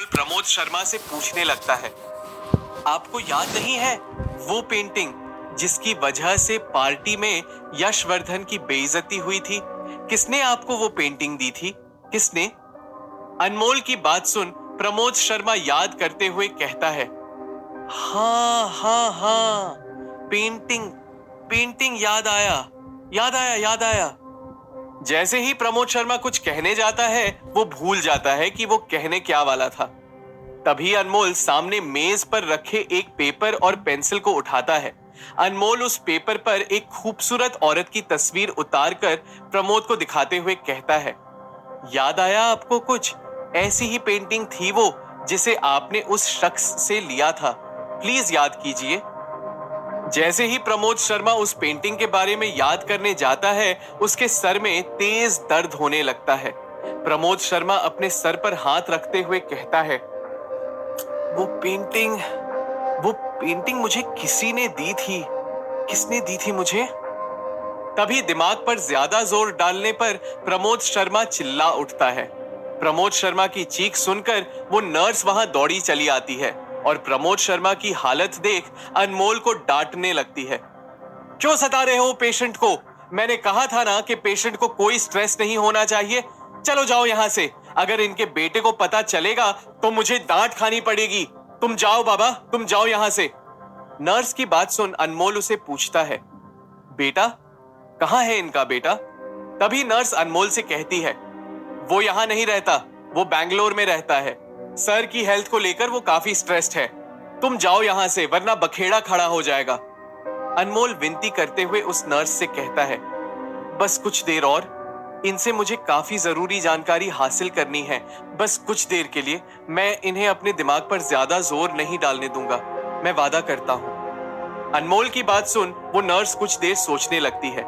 अनमोल प्रमोद शर्मा से पूछने लगता है, आपको याद नहीं है वो पेंटिंग जिसकी वजह से पार्टी में यशवर्धन की बेइज्जती हुई थी? किसने आपको वो पेंटिंग दी थी? किसने? अनमोल की बात सुन प्रमोद शर्मा याद करते हुए कहता है, हाँ हाँ हाँ, पेंटिंग पेंटिंग याद आया। जैसे ही प्रमोद शर्मा कुछ कहने जाता है वो भूल जाता है कि वो कहने क्या वाला था। तभी अनमोल सामने मेज पर रखे एक पेपर और पेंसिल को उठाता है। अनमोल उस पेपर पर एक खूबसूरत औरत की तस्वीर उतारकर प्रमोद को दिखाते हुए कहता है, याद आया आपको कुछ? ऐसी ही पेंटिंग थी वो जिसे आपने उस शख्स से लिया था, प्लीज याद कीजिए। जैसे ही प्रमोद शर्मा उस पेंटिंग के बारे में याद करने जाता है उसके सर में तेज दर्द होने लगता है। प्रमोद शर्मा अपने सर पर हाथ रखते हुए कहता है, वो पेंटिंग वो पेंटिंग मुझे किसी ने दी थी। किसने दी थी मुझे? तभी दिमाग पर ज्यादा जोर डालने पर प्रमोद शर्मा चिल्ला उठता है। प्रमोद शर्मा की चीख सुनकर वो नर्स वहां दौड़ी चली आती है और प्रमोद शर्मा की हालत देख अनमोल को डांटने लगती है। क्यों सता रहे हो पेशेंट को? मैंने कहा था ना कि पेशेंट को कोई स्ट्रेस नहीं होना चाहिए। चलो जाओ यहां से। अगर इनके बेटे को पता चलेगा तो मुझे डांट खानी पड़ेगी। तुम जाओ बाबा, तुम जाओ यहां से। नर्स की बात सुन अनमोल उसे पूछता है, बेटा कहां है इनका बेटा? तभी नर्स अनमोल से कहती है, वो यहां नहीं रहता, वो बैंगलोर में रहता है। सर की हेल्थ को लेकर वो काफी स्ट्रेस्ड है। तुम जाओ यहां से वरना बखेड़ा खड़ा हो जाएगा। अनमोल विनती करते हुए उस नर्स से कहता है, बस कुछ देर और, इनसे मुझे काफी जरूरी जानकारी हासिल करनी है। बस कुछ देर के लिए। मैं इन्हें अपने दिमाग पर ज्यादा जोर नहीं डालने दूंगा, मैं वादा करता हूं। अनमोल की बात सुन वो नर्स कुछ देर सोचने लगती है।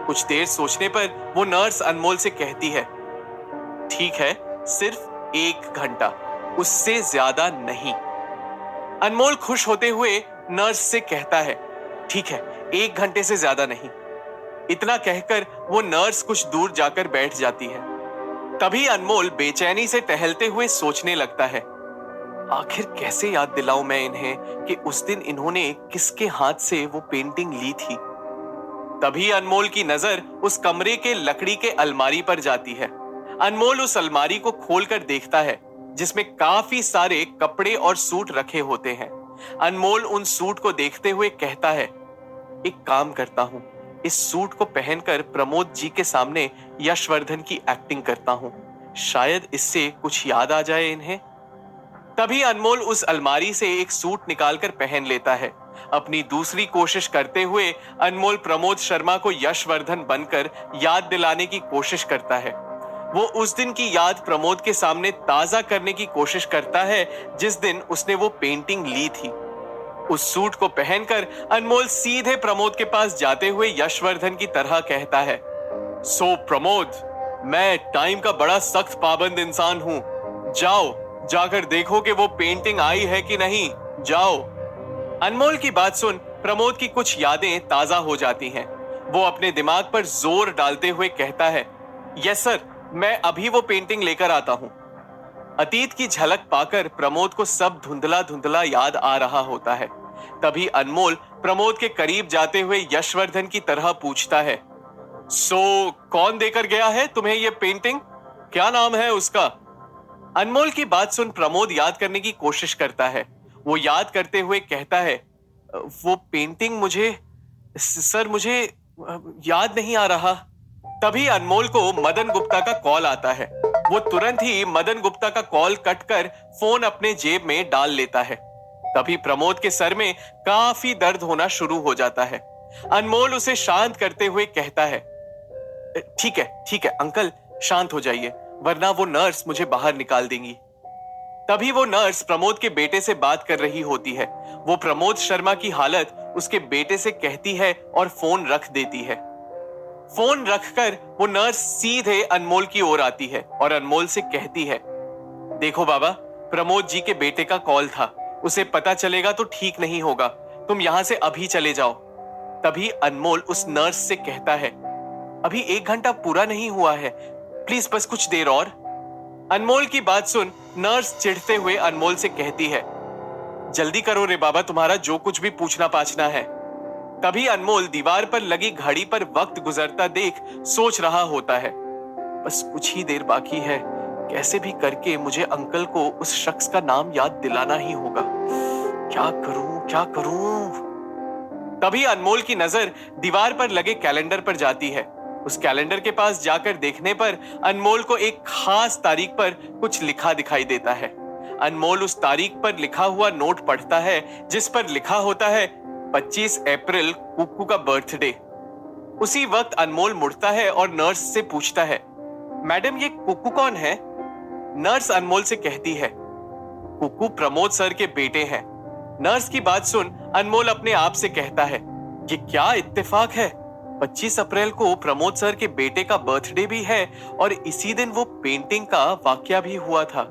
कुछ देर सोचने पर वो नर्स अनमोल से कहती है, ठीक है, सिर्फ 1 घंटा, उससे ज्यादा नहीं। अनमोल खुश होते हुए नर्स से कहता है, ठीक है, 1 घंटे से ज्यादा नहीं। इतना कहकर वो नर्स कुछ दूर जाकर बैठ जाती है। तभी अनमोल बेचैनी से टहलते हुए सोचने लगता है, आखिर कैसे याद दिलाऊं मैं इन्हें कि उस दिन इन्होंने किसके हाथ से वो पेंटिंग ली थी। तभी अनमोल की नजर उस कमरे के लकड़ी के अलमारी पर जाती है। अनमोल उस अलमारी को खोलकर देखता है जिसमें काफी सारे कपड़े और सूट रखे होते हैं। अनमोल उन सूट को देखते हुए कहता है, एक काम करता हूं, इस सूट को पहनकर प्रमोद जी के सामने यशवर्धन की एक्टिंग करता हूं, शायद इससे कुछ याद आ जाए इन्हें। तभी अनमोल उस अलमारी से एक सूट निकालकर पहन लेता है। अपनी दूसरी कोशिश करते हुए अनमोल प्रमोद शर्मा को यशवर्धन बनकर याद दिलाने की कोशिश करता है। वो उस दिन की याद प्रमोद के सामने ताजा करने की कोशिश करता है जिस दिन उसने वो पेंटिंग ली थी। उस सूट को पहनकर अनमोल सीधे प्रमोद के पास जाते हुए यशवर्धन की तरह कहता है, सो प्रमोद, मैं टाइम का बड़ा सख्त पाबंद इंसान हूं। जाओ, जाकर देखो कि वो पेंटिंग आई है कि नहीं, जाओ। अनमोल की बात सुन प्रमोद की कुछ यादें ताजा हो जाती हैं। वो अपने दिमाग पर जोर डालते हुए कहता है, यस सर, मैं अभी वो पेंटिंग लेकर आता हूं। अतीत की झलक पाकर प्रमोद को सब धुंधला धुंधला याद आ रहा होता है। तभी अनमोल प्रमोद के करीब जाते हुए यशवर्धन की तरह पूछता है, सो कौन देकर गया है तुम्हें ये पेंटिंग? क्या नाम है उसका? अनमोल की बात सुन प्रमोद याद करने की कोशिश करता है। वो याद करते हुए कहता है, वो पेंटिंग मुझे याद नहीं आ रहा। तभी अनमोल को मदन गुप्ता का कॉल आता है। वो तुरंत ही मदन गुप्ता का कॉल कट कर फोन अपने जेब में डाल लेता है। तभी प्रमोद के सर में काफी दर्द होना शुरू हो जाता है। अनमोल उसे शांत करते हुए कहता है, ठीक है अंकल, शांत हो जाइए वरना वो नर्स मुझे बाहर निकाल देंगी। तभी वो नर्स प्रमोद के बेटे से बात कर रही होती है। वो प्रमोद शर्मा की हालत उसके बेटे से कहती है और फोन रख देती है। फोन रखकर वो नर्स सीधे अनमोल की ओर आती है और अनमोल से कहती है, देखो बाबा, प्रमोद जी के बेटे का कॉल था, उसे पता चलेगा तो ठीक नहीं होगा, तुम यहां से अभी चले जाओ। तभी अनमोल उस नर्स से कहता है, अभी 1 घंटा पूरा नहीं हुआ है, प्लीज बस कुछ देर और। अनमोल की बात सुन नर्स चिढ़ते हुए अनमोल से कहती है, जल्दी करो रे बाबा, तुम्हारा जो कुछ भी पूछना पाछना है। तभी अनमोल दीवार पर लगी घड़ी पर वक्त गुजरता देख सोच रहा होता है, बस कुछ ही देर बाकी है, कैसे भी करके मुझे अंकल को उस शख्स का नाम याद दिलाना ही होगा। क्या करूं क्या करूं। तभी अनमोल की नजर दीवार पर लगे कैलेंडर पर जाती है। उस कैलेंडर के पास जाकर देखने पर अनमोल को एक खास तारीख पर कुछ लिखा दिखाई देता है। अनमोल उस तारीख पर लिखा हुआ नोट पढ़ता है जिस पर लिखा होता है 25 अप्रैल कुकू का बर्थडे। उसी वक्त अनमोल मुड़ता है और नर्स से पूछता है, मैडम ये कुकू कौन है? नर्स अनमोल से कहती है, कुकू प्रमोद सर के बेटे हैं। नर्स की बात सुन अनमोल अपने आप से कहता है, ये क्या इत्तेफाक है, 25 अप्रैल को प्रमोद सर के बेटे का बर्थडे भी है और इसी दिन वो पेंटिंग का वाकया भी हुआ था।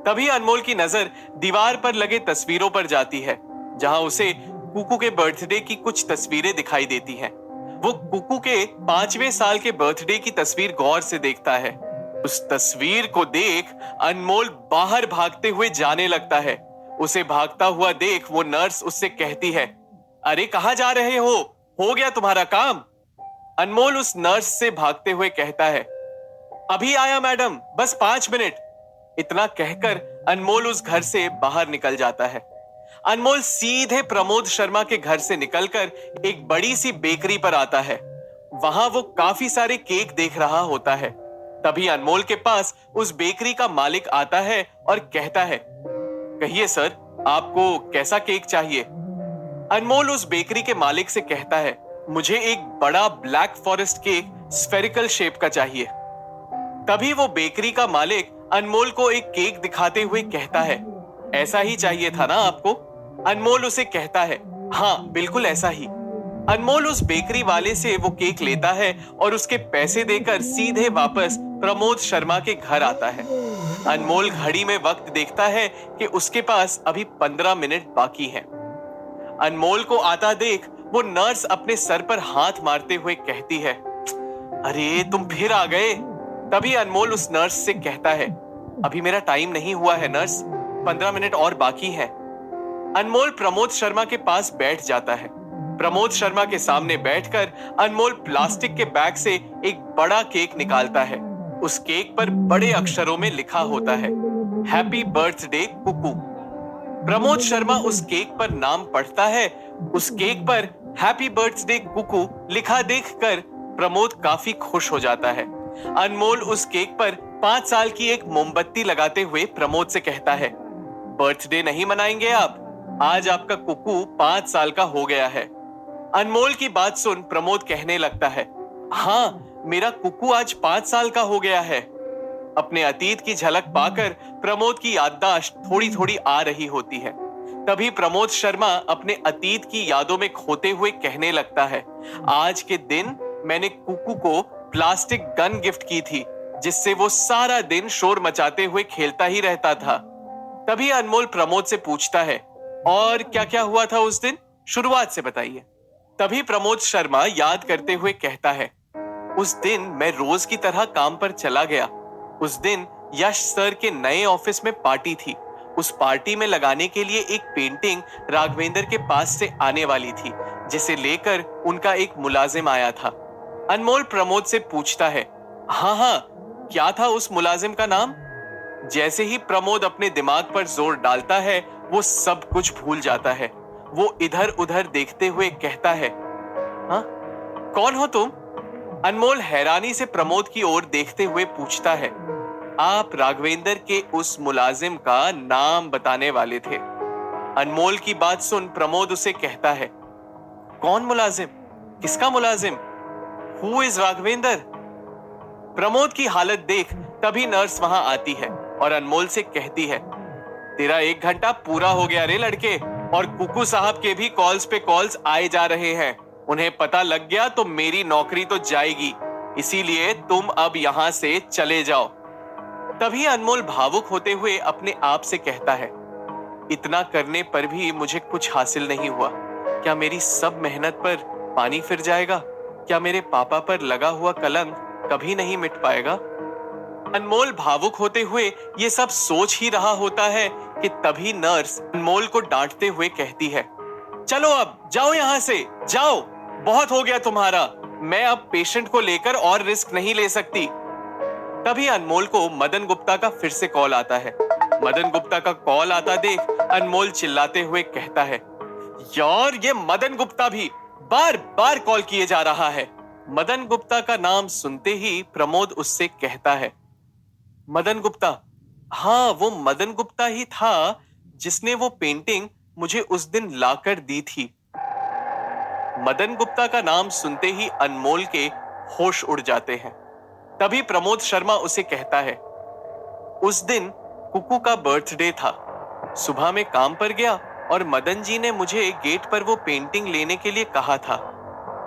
तभी अनमोल की नजर दीवार पर लगे तस्वीरों पर जाती है जहां उसे कुकू के बर्थडे की कुछ तस्वीरें दिखाई देती हैं। वो कुकू के 5वें साल के बर्थडे की तस्वीर गौर से देखता है। उस तस्वीर को देख अनमोल बाहर भागते हुए जाने लगता है। उसे भागता हुआ देख वो नर्स उससे कहती है, अरे कहां जा रहे हो गया तुम्हारा काम? अनमोल उस नर्स से भागते हुए कहता है, अभी आया मैडम, बस 5 मिनट। इतना कहकर अनमोल उस घर से बाहर निकल जाता है। अनमोल सीधे प्रमोद शर्मा के घर से निकलकर एक बड़ी सी बेकरी पर आता है। वहां वो काफी सारे केक देख रहा होता है। तभी अनमोल के पास उस बेकरी का मालिक आता है और कहता है, कहिए सर, आपको कैसा केक चाहिए? अनमोल उस बेकरी के मालिक से कहता है, मुझे एक बड़ा black forest cake spherical shape का चाहिए। तभी वो बेकरी का मालिक अनमोल को एक केक दिखाते हुए कहता है, ऐसा ही चाहिए था ना आपको? अनमोल उसे कहता है, हाँ बिल्कुल ऐसा ही। अनमोल उस बेकरी वाले से वो केक लेता है और उसके पैसे देकर सीधे वापस प्रमोद शर्मा के घर आता है। अनमोल घड़ी में वक्त देखता है कि उसके पास अभी 15 मिनट बाकी हैं। अनमोल को आता देख वो नर्स अपने सर पर हाथ मारते हुए कहती है, अरे तुम फिर आ गए। तभी अनमोल उस नर्स से कहता है, अभी मेरा टाइम नहीं हुआ है नर्स, 15 मिनट और बाकी है। अनमोल प्रमोद शर्मा के पास बैठ जाता है। प्रमोद शर्मा के सामने बैठकर अनमोल प्लास्टिक के बैग से एक बड़ा केक निकालता है। उस केक पर बड़े अक्षरों में लिखा होता है, हैप्पी बर्थडे कुकू। प्रमोद शर्मा उस केक पर नाम पढ़ता है। उस केक पर हैप्पी बर्थडे कुकू लिखा देखकर प्रमोद काफी खुश हो जाता है। अनमोल उस केक पर 5 साल की एक मोमबत्ती लगाते हुए प्रमोद से कहता है, बर्थडे नहीं मनाएंगे आप? आज आपका कुकू 5 साल का हो गया है। अनमोल की बात सुन प्रमोद कहने लगता है, हाँ मेरा कुकू आज 5 साल का हो गया है। अपने अतीत की झलक पाकर प्रमोद की याददाश्त थोड़ी थोड़ी आ रही होती है। तभी प्रमोद शर्मा अपने अतीत की यादों में खोते हुए कहने लगता है, आज के दिन मैंने कुकू को प्लास्टिक गन गिफ्ट की थी जिससे वो सारा दिन शोर मचाते हुए खेलता ही रहता था। तभी अनमोल प्रमोद से पूछता है, और क्या क्या हुआ था उस दिन, शुरुआत से बताइए। तभी प्रमोद शर्मा याद करते हुए कहता है, उस दिन मैं रोज की तरह काम पर चला गया। उस दिन यश सर के नए ऑफिस में पार्टी थी। उस पार्टी में लगाने के लिए एक पेंटिंग राघवेंद्र के पास से आने वाली थी जिसे लेकर उनका एक मुलाजिम आया था। अनमोल प्रमोद से पूछता है, हाँ, क्या था उस मुलाजिम का नाम? जैसे ही प्रमोद अपने दिमाग पर जोर डालता है वो सब कुछ भूल जाता है। वो इधर उधर देखते हुए कहता है, हाँ कौन हो तुम? अनमोल हैरानी से प्रमोद की ओर देखते हुए पूछता है, आप राघवेंद्र के उस मुलाजिम का नाम बताने वाले थे। अनमोल की बात सुन प्रमोद उसे कहता है, कौन मुलाजिम? किसका मुलाजिम? Who is Raghavendra? प्रमोद की हालत देख तभी नर्स वहां आती है और अनमोल से कहती है, तेरा 1 घंटा पूरा हो गया रे लड़के, और कुकू साहब के भी कॉल्स पे कॉल्स आए जा रहे हैं। उन्हें पता लग गया तो मेरी नौकरी तो जाएगी, इसीलिए तुम अब यहां से चले जाओ। तभी अनमोल भावुक होते हुए अपने आप से कहता है, इतना करने पर भी मुझे कुछ हासिल नहीं हुआ। क्या मेरी सब मेहनत पर पानी फिर जाएगा? क्या मेरे पापा पर लगा हुआ कलंक कभी नहीं मिट पाएगा? अनमोल भावुक होते हुए ये सब सोच ही रहा होता है कि तभी नर्स अनमोल को डांटते हुए कहती है, चलो अब जाओ यहां से, जाओ, बहुत हो गया तुम्हारा, मैं अब पेशेंट को लेकर और रिस्क नहीं ले सकती। तभी अनमोल को मदन गुप्ता का फिर से कॉल आता है। मदन गुप्ता का कॉल आता देख अनमोल चिल्लाते हुए कहता है, यार ये मदन गुप्ता भी बार बार कॉल किए जा रहा है। मदन गुप्ता का नाम सुनते ही प्रमोद उससे कहता है, मदन गुप्ता, हाँ वो मदन गुप्ता ही था जिसने वो पेंटिंग मुझे उस दिन लाकर दी थी। मदन गुप्ता का नाम सुनते ही अनमोल के होश उड़ जाते हैं। तभी प्रमोद शर्मा उसे कहता है, उस दिन कुकू का बर्थडे था, सुबह में काम पर गया और मदन जी ने मुझे गेट पर वो पेंटिंग लेने के लिए कहा था।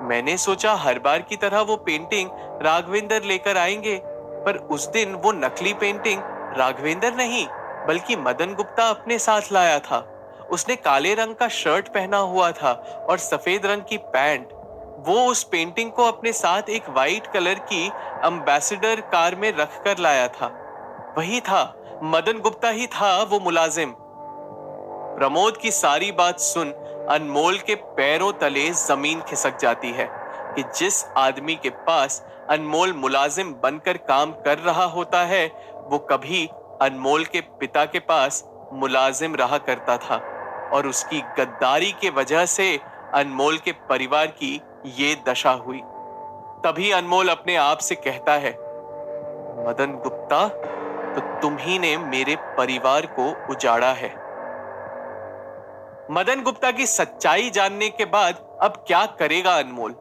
मैंने सोचा हर बार की तरह वो पेंटिंग राघवेंद्र लेकर आएंगे, पर उस दिन वो नकली पेंटिंग राघवेंद्र नहीं बल्कि मदन गुप्ता अपने साथ लाया था। उसने काले रंग का शर्ट पहना हुआ था और सफेद रंग की पैंट। वो उस पेंटिंग को अपने साथ एक वाइट कलर की एम्बेसडर कार में रख कर लाया था। वही था, मदन गुप्ता ही था वो मुलाजिम। प्रमोद की सारी बात सुन अनमोल के पैरों तले जमीन खिसक जाती है कि जिस आदमी के पास अनमोल मुलाजिम बनकर काम कर रहा होता है, वो कभी अनमोल के पिता के पास मुलाजिम रहा करता था और उसकी गद्दारी के वजह से अनमोल के परिवार की ये दशा हुई। तभी अनमोल अपने आप से कहता है, मदन गुप्ता, तो तुम ही ने मेरे परिवार को उजाड़ा है। मदन गुप्ता की सच्चाई जानने के बाद अब क्या करेगा अनमोल?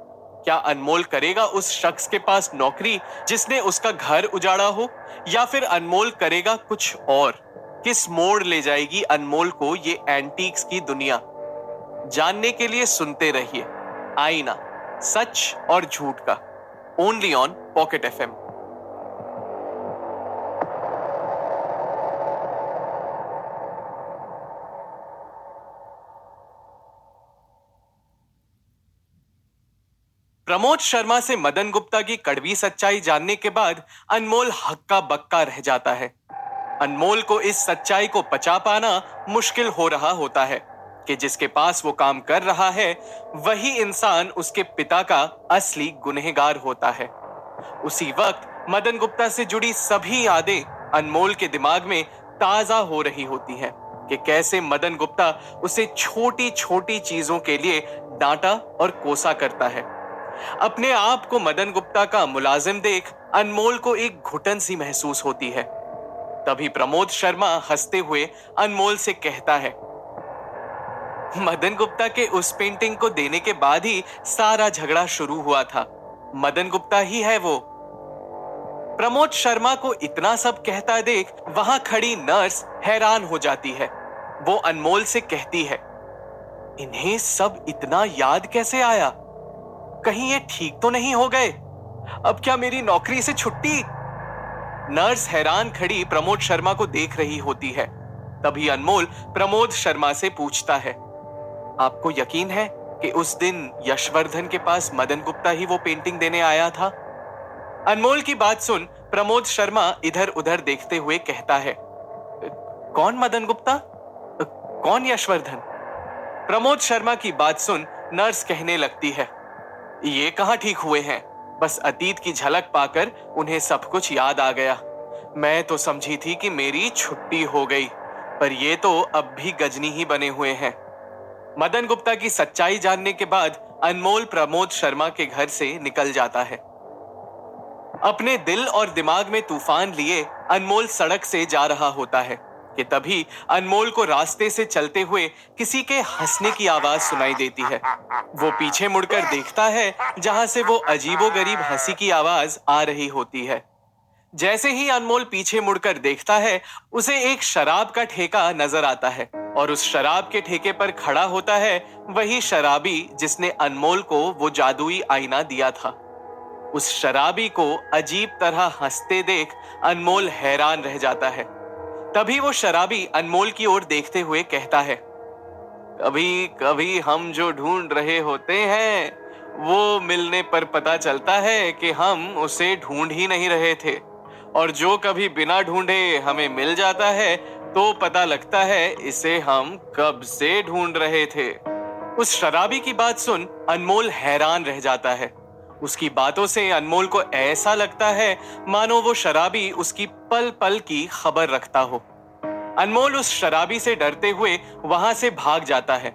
क्या अनमोल करेगा उस शख्स के पास नौकरी जिसने उसका घर उजाड़ा हो, या फिर अनमोल करेगा कुछ और? किस मोड़ ले जाएगी अनमोल को ये एंटीक्स की दुनिया? जानने के लिए सुनते रहिए आईना, सच और झूठ का, only on pocket FM. Pramod Sharma से मदन गुप्ता की कड़वी सच्चाई जानने के बाद अनमोल हक्का बक्का रह जाता है। अनमोल को इस सच्चाई को पचा पाना मुश्किल हो रहा होता है कि जिसके पास वो काम कर रहा है वही इंसान उसके पिता का असली गुनहगार होता है। उसी वक्त मदन गुप्ता से जुड़ी सभी यादें अनमोल के दिमाग में ताजा हो रही होती हैं कि कैसे मदन गुप्ता उसे छोटी छोटी चीजों के लिए डांटा और कोसा करता है। अपने आप को मदन गुप्ता का मुलाजिम देख अनमोल को एक घुटन सी महसूस होती है। तभी प्रमोद शर्मा हंसते हुए अनमोल से कहता है, मदन गुप्ता के उस पेंटिंग को देने के बाद ही सारा झगड़ा शुरू हुआ था। मदन गुप्ता ही है वो। प्रमोद शर्मा को इतना सब कहता देख वहां खड़ी नर्स हैरान हो जाती है। वो अनमोल से कहती है, इन्हें सब इतना याद कैसे आया? कहीं ये ठीक तो नहीं हो गए? अब क्या मेरी नौकरी से छुट्टी? नर्स हैरान खड़ी प्रमोद शर्मा को देख रही होती है। तभी अनमोल प्रमोद शर्मा से पूछता है, आपको यकीन है कि उस दिन यशवर्धन के पास मदन गुप्ता ही वो पेंटिंग देने आया था? अनमोल की बात सुन प्रमोद शर्मा इधर उधर देखते हुए कहता है, कौन मदन गुप्ता? कौन यशवर्धन? प्रमोद शर्मा की बात सुन नर्स कहने लगती है, ये कहां ठीक हुए हैं, बस अतीत की झलक पाकर उन्हें सब कुछ याद आ गया। मैं तो समझी थी कि मेरी छुट्टी हो गई, पर ये तो अब भी गजनी ही बने हुए हैं। मदन गुप्ता की सच्चाई जानने के बाद अनमोल प्रमोद शर्मा के घर से निकल जाता है। अपने दिल और दिमाग में तूफान लिए अनमोल सड़क से जा रहा होता है कि तभी अनमोल को रास्ते से चलते हुए किसी के हंसने की आवाज सुनाई देती है। वो पीछे मुड़कर देखता है जहां से वो अजीबोगरीब हंसी की आवाज आ रही होती है। जैसे ही अनमोल पीछे मुड़कर देखता है, उसे एक शराब का ठेका नजर आता है और उस शराब के ठेके पर खड़ा होता है वही शराबी जिसने अनमोल को वो जादुई आईना दिया था। उस शराबी को अजीब तरह हंसते देख अनमोल हैरान रह जाता है। तभी वो शराबी अनमोल की ओर देखते हुए कहता है, कभी कभी हम जो ढूंढ रहे होते हैं वो मिलने पर पता चलता है कि हम उसे ढूंढ ही नहीं रहे थे। और जो कभी बिना ढूंढे हमें मिल जाता है तो पता लगता है इसे हम कब से ढूंढ रहे थे। उस शराबी की बात सुन अनमोल हैरान रह जाता है। उसकी बातों से अनमोल को ऐसा लगता है मानो वो शराबी उसकी पल पल की खबर रखता हो। अनमोल उस शराबी से डरते हुए वहां से भाग जाता है।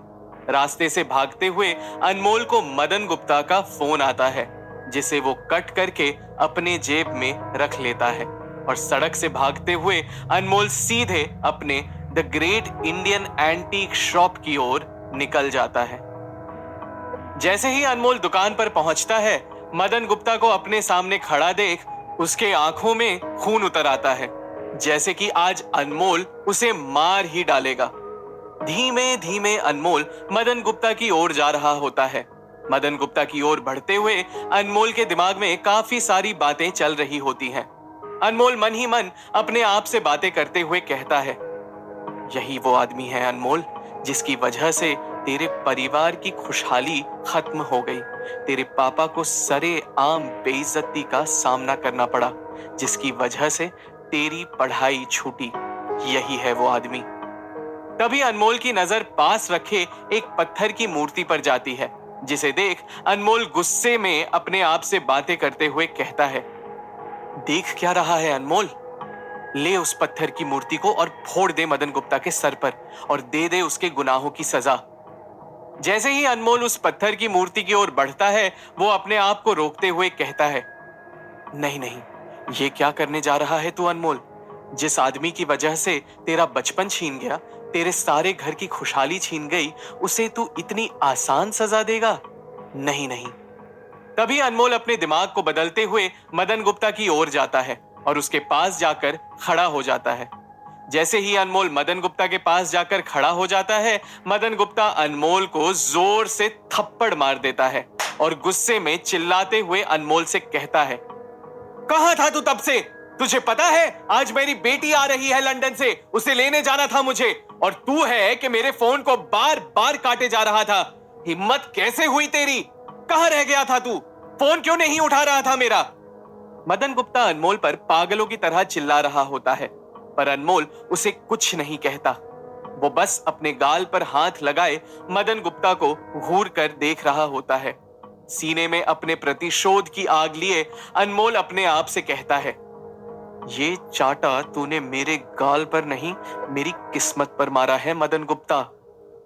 रास्ते से भागते हुए अनमोल को मदन गुप्ता का फोन आता है, जिसे वो कट करके अपने जेब में रख लेता है और सड़क से भागते हुए अनमोल सीधे अपने the great Indian antique shop की ओर निकल जाता है। जैसे ही अनमोल दुकान पर पहुंचता है, मदन गुप्ता को अपने सामने खड़ा देख उसके आंखों में खून उतर आता है, जैसे कि आज अनमोल उसे मार ही डालेगा। धीमे धीमे अनमोल मदन गुप्ता की ओर जा रहा होता है। मदन गुप्ता की ओर बढ़ते हुए अनमोल के दिमाग में काफी सारी बातें चल रही होती हैं। अनमोल मन ही मन अपने आप से बातें करते हुए कहता है, यही वो आदमी है अनमोल, जिसकी वजह से तेरे परिवार की खुशहाली खत्म हो गई। तेरे पापा को सरे आम बेइज्जती का सामना करना पड़ा, जिसकी वजह से तेरी पढ़ाई छूटी। यही है वो आदमी। तभी अनमोल की नजर पास रखे एक पत्थर की मूर्ति पर जाती है, जिसे देख अनमोल गुस्से में अपने आप से बातें करते हुए कहता है, देख क्या रहा है अनमोल? ले उस पत्थर की मूर्ति को और फोड़ दे मदन गुप्ता के सर पर और दे दे उसके गुनाहों की सजा। जैसे ही अनमोल उस पत्थर की मूर्ति की ओर बढ़ता है, वो अपने आप को रोकते हुए कहता है, नहीं नहीं, ये क्या करने जा रहा है तू अनमोल? जिस आदमी की वजह से तेरा बचपन छीन गया, तेरे सारे घर की खुशहाली छीन गई, उसे तू इतनी आसान सजा देगा? नहीं नहीं। तभी अनमोल अपने दिमाग को बदलते हुए मदन गुप्ता की ओर जाता है और उसके पास जाकर खड़ा हो जाता है। जैसे ही अनमोल मदन गुप्ता के पास जाकर खड़ा हो जाता है, मदन गुप्ता अनमोल को जोर से थप्पड़ मार देता है और गुस्से में चिल्लाते हुए अनमोल से कहता है, कहां था तू तब से? तुझे पता है आज मेरी बेटी आ रही है लंदन से, उसे लेने जाना था मुझे, और तू है कि मेरे फोन को बार बार काटे जा रहा था। हिम्मत कैसे हुई तेरी? कहां रह गया था तू? फोन क्यों नहीं उठा रहा था मेरा? मदन गुप्ता अनमोल पर पागलों की तरह चिल्ला रहा होता है, पर अनमोल उसे कुछ नहीं कहता। वो बस अपने गाल पर हाथ लगाए मदन गुप्ता को घूर कर देख रहा होता है। सीने में अपने प्रतिशोध की आग लिए अनमोल अपने आप से कहता है, ये चाटा तूने मेरे गाल पर नहीं, मेरी किस्मत पर मारा है मदन गुप्ता।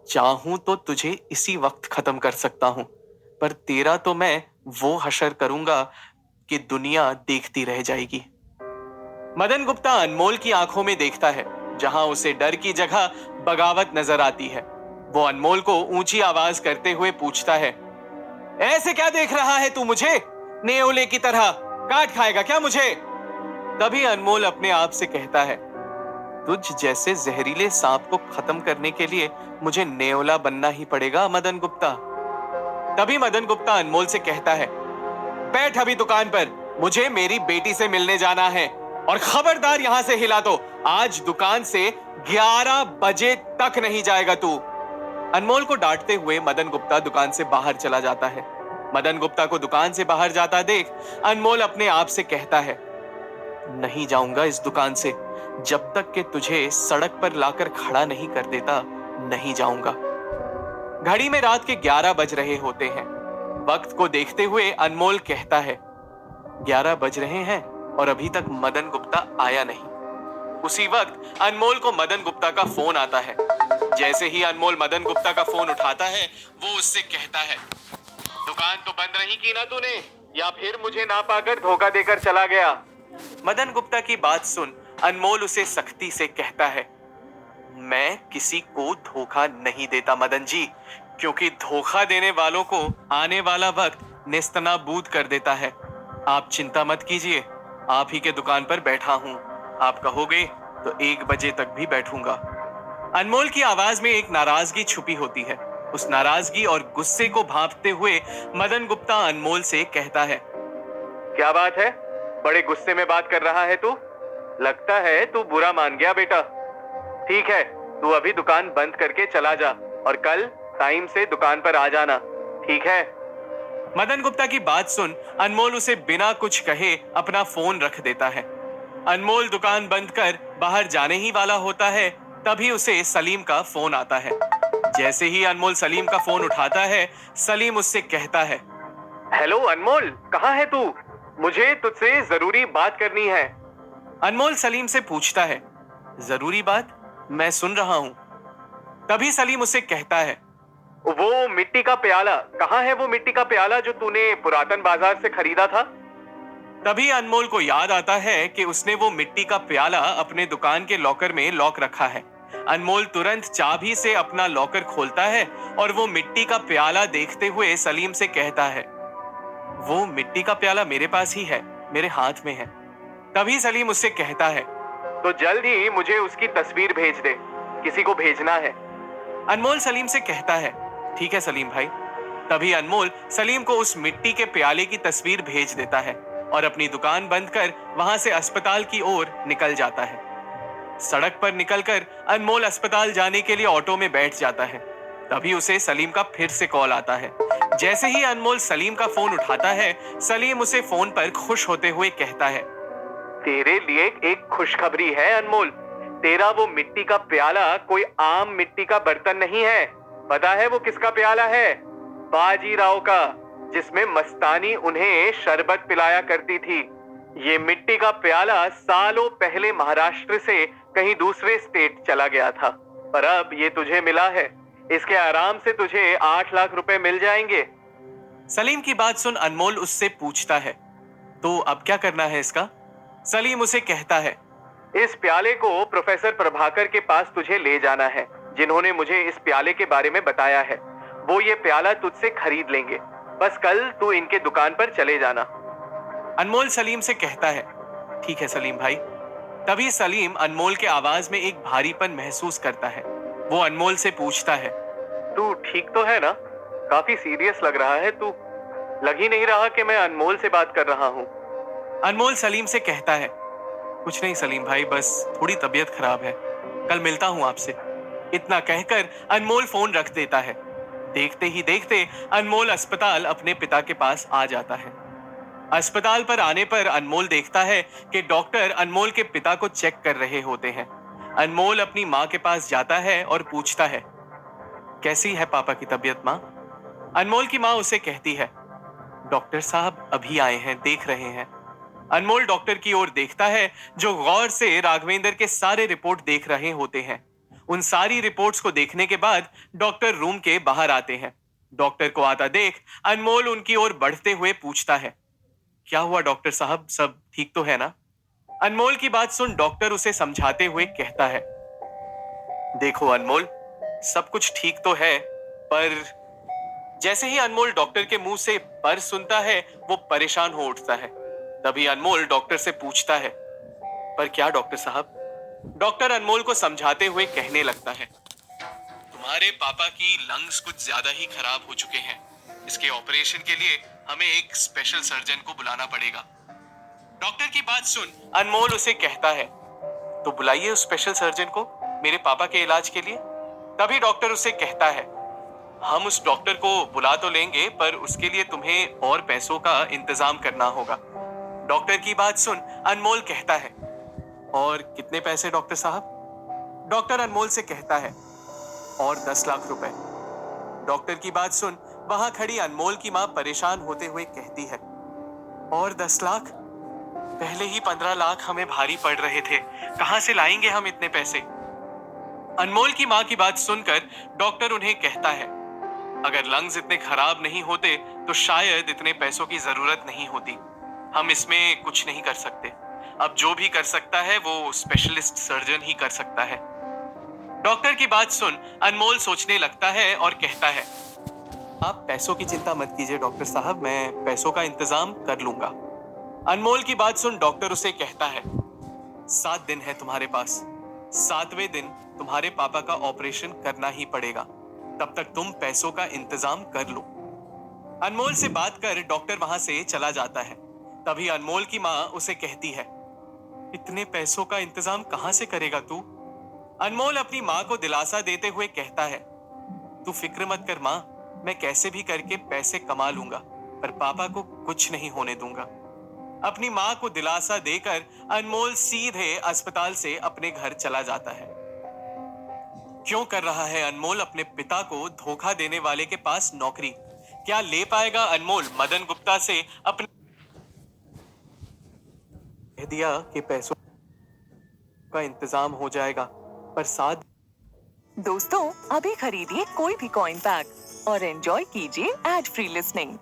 चाहूं तो तुझे इसी वक्त खत्म कर सकता हूं, पर तेरा तो मैं वो हशर करूंगा कि दुनिया देखती रह जाएगी। मदन गुप्ता अनमोल की आंखों में देखता है, जहां उसे डर की जगह बगावत नजर आती है। वो अनमोल को ऊंची आवाज करते हुए पूछता है, ऐसे क्या देख रहा है तू मुझे? नेओले की तरह काट खाएगा क्या मुझे? तभी अनमोल अपने आप से कहता है, तुझ जैसे जहरीले सांप को खत्म करने के लिए मुझे नेओला बनना ही पड़ेगा मदन गुप्ता। तभी मदन गुप्ता अनमोल से कहता है, बैठ अभी दुकान पर, मुझे मेरी बेटी से मिलने जाना है, और खबरदार यहां से हिला तो आज दुकान से 11 बजे तक नहीं जाएगा तू। अनमोल को डांटते हुए मदन गुप्ता दुकान से बाहर चला जाता है। मदन गुप्ता को दुकान से बाहर जाता देख अनमोल अपने आप से कहता है, नहीं जाऊंगा इस दुकान से, जब तक कि तुझे सड़क पर लाकर खड़ा नहीं कर देता नहीं जाऊंगा। घड़ी में रात के 11 बज रहे होते हैं। वक्त को देखते हुए अनमोल कहता है, 11 बज रहे हैं और अभी तक मदन गुप्ता आया नहीं। उसी वक्त अनमोल को मदन गुप्ता का फोन आता है। जैसे ही अनमोल मदन गुप्ता का फोन उठाता है, वो उससे कहता है, दुकान तो बंद नहीं की ना तूने, या फिर मुझे ना पाकर धोखा देकर चला गया? मदन गुप्ता की बात सुन अनमोल उसे सख्ती से कहता है, मैं किसी को धोखा नहीं देता मदन जी, क्योंकि धोखा देने वालों को आने वाला वक्त नेस्तनाबूद कर देता है। आप चिंता मत कीजिए, आप ही के दुकान पर बैठा हूं, आप कहोगे तो 1 बजे तक भी बैठूंगा। अनमोल की आवाज में एक नाराजगी छुपी होती है। उस नाराजगी और गुस्से को भांपते हुए मदन गुप्ता अनमोल से कहता है, क्या बात है, बड़े गुस्से में बात कर रहा है तू? लगता है तू बुरा मान गया बेटा। ठीक है, तू अभी दुकान बंद करके चला जा और कल टाइम से दुकान पर आ जाना, ठीक है? मदन गुप्ता की बात सुन अनमोल उसे बिना कुछ कहे अपना फोन रख देता है। अनमोल दुकान बंद कर बाहर जाने ही वाला होता है, तभी उसे सलीम का फोन आता है। जैसे ही अनमोल सलीम का फोन उठाता है, सलीम उससे कहता है, हेलो अनमोल, कहाँ है तू? मुझे तुझसे जरूरी बात करनी है। अनमोल सलीम से पूछता है, जरूरी बात? मैं सुन रहा हूं। तभी सलीम उसे कहता है, वो मिट्टी का प्याला कहाँ है? वो मिट्टी का प्याला जो तूने पुरातन बाजार से खरीदा था। तभी अनमोल को याद आता है कि उसने वो मिट्टी का प्याला अपने दुकान के लॉकर में लॉक रखा है। अनमोल तुरंत चाबी से अपना लॉकर खोलता है और वो मिट्टी का प्याला देखते हुए सलीम से कहता है, वो मिट्टी का प्याला मेरे पास ही है, मेरे हाथ में है। तभी सलीम उससे कहता है, तो जल्द ही मुझे उसकी तस्वीर भेज दे, किसी को भेजना है। अनमोल सलीम से कहता है, ठीक है सलीम भाई। तभी अनमोल सलीम को उस मिट्टी के प्याले की तस्वीर भेज देता है और अपनी दुकान बंद कर वहां से अस्पताल की ओर निकल जाता है। सड़क पर निकलकर अनमोल अस्पताल जाने के लिए ऑटो में बैठ जाता है। तभी उसे सलीम का फिर से कॉल आता है। जैसे ही अनमोल सलीम का फोन उठाता है, सलीम उसे फोन पर खुश होते हुए कहता है, तेरे लिए एक खुशखबरी है अनमोल। तेरा वो मिट्टी का प्याला कोई आम मिट्टी का बर्तन नहीं है। पता है वो किसका प्याला है? बाजीराव का, जिसमें मस्तानी उन्हें शरबत पिलाया करती थी। ये मिट्टी का प्याला सालों पहले महाराष्ट्र से कहीं दूसरे स्टेट चला गया था, पर अब ये तुझे मिला है। इसके आराम से तुझे 8 लाख रुपए मिल जाएंगे। सलीम की बात सुन अनमोल उससे पूछता है, तो अब क्या करना है इसका? सलीम उसे कहता है, इस प्याले को प्रोफेसर प्रभाकर के पास तुझे ले जाना है, जिन्होंने मुझे इस प्याले के बारे में बताया है। वो ये प्याला तुझसे खरीद लेंगे। बस कल तू इनके दुकान पर चले जाना। अनमोल सलीम से कहता है, ठीक है सलीम भाई। तभी सलीम अनमोल के आवाज में एक भारीपन महसूस करता है। वो अनमोल से पूछता है, तू ठीक तो है ना? काफी सीरियस लग रहा है तू। लग ही नहीं रहा कि मैं अनमोल से बात कर रहा हूँ। अनमोल सलीम से कहता है, कुछ नहीं सलीम भाई, बस थोड़ी तबीयत खराब है। कल मिलता हूँ आपसे। इतना कहकर अनमोल फोन रख देता है। देखते ही देखते अनमोल अस्पताल अपने पिता के पास आ जाता है। अस्पताल पर आने पर अनमोल देखता है कि डॉक्टर अनमोल के पिता को चेक कर रहे होते हैं। अनमोल अपनी माँ के पास जाता है और पूछता है, कैसी है पापा की तबीयत माँ? अनमोल की माँ उसे कहती है, डॉक्टर साहब अभी आए हैं, देख रहे हैं। अनमोल डॉक्टर की ओर देखता है, जो गौर से राघवेंद्र के सारे रिपोर्ट देख रहे होते हैं। उन सारी रिपोर्ट्स को देखने के बाद डॉक्टर रूम के बाहर आते हैं। डॉक्टर को आता देख अनमोल उनकी ओर बढ़ते हुए पूछता है, क्या हुआ डॉक्टर साहब, सब ठीक तो है ना? अनमोल की बात सुन डॉक्टर उसे समझाते हुए कहता है, देखो अनमोल, सब कुछ ठीक तो है, पर जैसे ही अनमोल डॉक्टर के मुंह से पर सुनता है, वो परेशान हो उठता है। तभी अनमोल डॉक्टर से पूछता है, पर क्या डॉक्टर साहब? डॉक्टर अनमोल को समझाते हुए कहने लगता है, तुम्हारे पापा की लंग्स कुछ ज्यादा ही खराब हो चुके हैं। इसके ऑपरेशन के लिए हमें एक स्पेशल सर्जन को बुलाना पड़ेगा। डॉक्टर की बात सुन अनमोल उसे कहता है, तो बुलाइए उस स्पेशल सर्जन को मेरे पापा के इलाज के लिए। तभी डॉक्टर उसे कहता है, हम उस डॉक्टर को बुला तो लेंगे, पर उसके लिए तुम्हें और पैसों का इंतजाम करना होगा। डॉक्टर की बात सुन अनमोल कहता है, और कितने पैसे डॉक्टर साहब? डॉक्टर अनमोल से कहता है, और 10 लाख रुपए। डॉक्टर की बात सुन वहां खड़ी अनमोल की मां परेशान होते हुए कहती है, और 10 लाख? पहले ही 15 लाख हमें भारी पड़ रहे थे, कहां से लाएंगे हम इतने पैसे? अनमोल की मां की बात सुनकर डॉक्टर उन्हें कहता है, अगर लंग्स इतने खराब नहीं होते तो शायद इतने पैसों की जरूरत नहीं होती। हम इसमें कुछ नहीं कर सकते। अब जो भी कर सकता है वो स्पेशलिस्ट सर्जन ही कर सकता है। डॉक्टर की बात सुन अनमोल सोचने लगता है और कहता है, आप पैसों की चिंता मत कीजिए डॉक्टर साहब, मैं पैसों का इंतजाम कर लूंगा। अनमोल की बात सुन डॉक्टर उसे कहता है, 7 दिन है तुम्हारे पास। 7वें दिन तुम्हारे पापा का ऑपरेशन करना ही पड़ेगा। तब तक तुम पैसों का इंतजाम कर लो। अनमोल से बात कर डॉक्टर वहां से चला जाता है। तभी अनमोल की मां उसे कहती है, इतने पैसों का इंतजाम कहां से करेगा तू? अनमोल अपनी मां को दिलासा देते हुए कहता है, तू फिक्र मत कर मां, मैं कैसे भी करके पैसे कमा लूंगा, पर पापा को कुछ नहीं होने दूंगा। अपनी माँ को दिलासा देकर अनमोल सीधे अस्पताल से अपने घर चला जाता है। क्यों कर रहा है अनमोल अपने पिता को धोखा देने वाले के पास नौकरी? क्या ले पाएगा अनमोल मदन गुप्ता से अपने? कह दिया कि पैसों का इंतजाम हो जाएगा, पर साथ दोस्तों, अभी खरीदिए कोई भी कॉइन पैक और एंजॉय कीजिए एड फ्री लिसनिंग।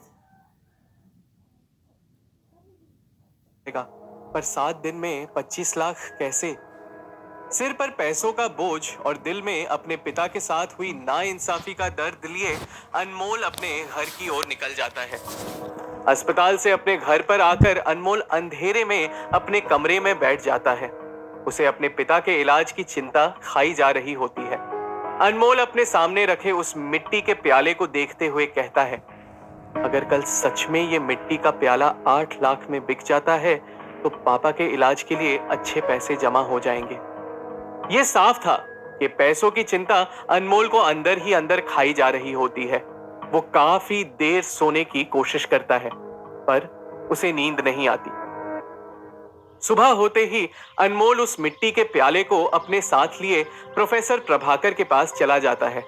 पर 7 दिन में 25 लाख कैसे? सिर पर पैसों का बोझ और दिल में अपने पिता के साथ हुई नाइंसाफी का दर्द लिए अनमोल अपने घर की ओर निकल जाता है। अस्पताल से अपने घर पर आकर अनमोल अंधेरे में अपने कमरे में बैठ जाता है। उसे अपने पिता के इलाज की चिंता खाई जा रही होती है। अनमोल अपने सामने रखे उस मिट्टी के प्याले को देखते हुए कहता है, अगर कल सच में ये मिट्टी का प्याला 8 लाख में बिक जाता है तो पापा के इलाज के लिए अच्छे पैसे जमा हो जाएंगे। ये साफ था कि पैसों की चिंता अनमोल को अंदर ही अंदर खाई जा रही होती है। वो काफी देर सोने की कोशिश करता है, पर उसे नींद नहीं आती। सुबह होते ही अनमोल उस मिट्टी के प्याले को अपने साथ लिए प्रोफेसर प्रभाकर के पास चला जाता है।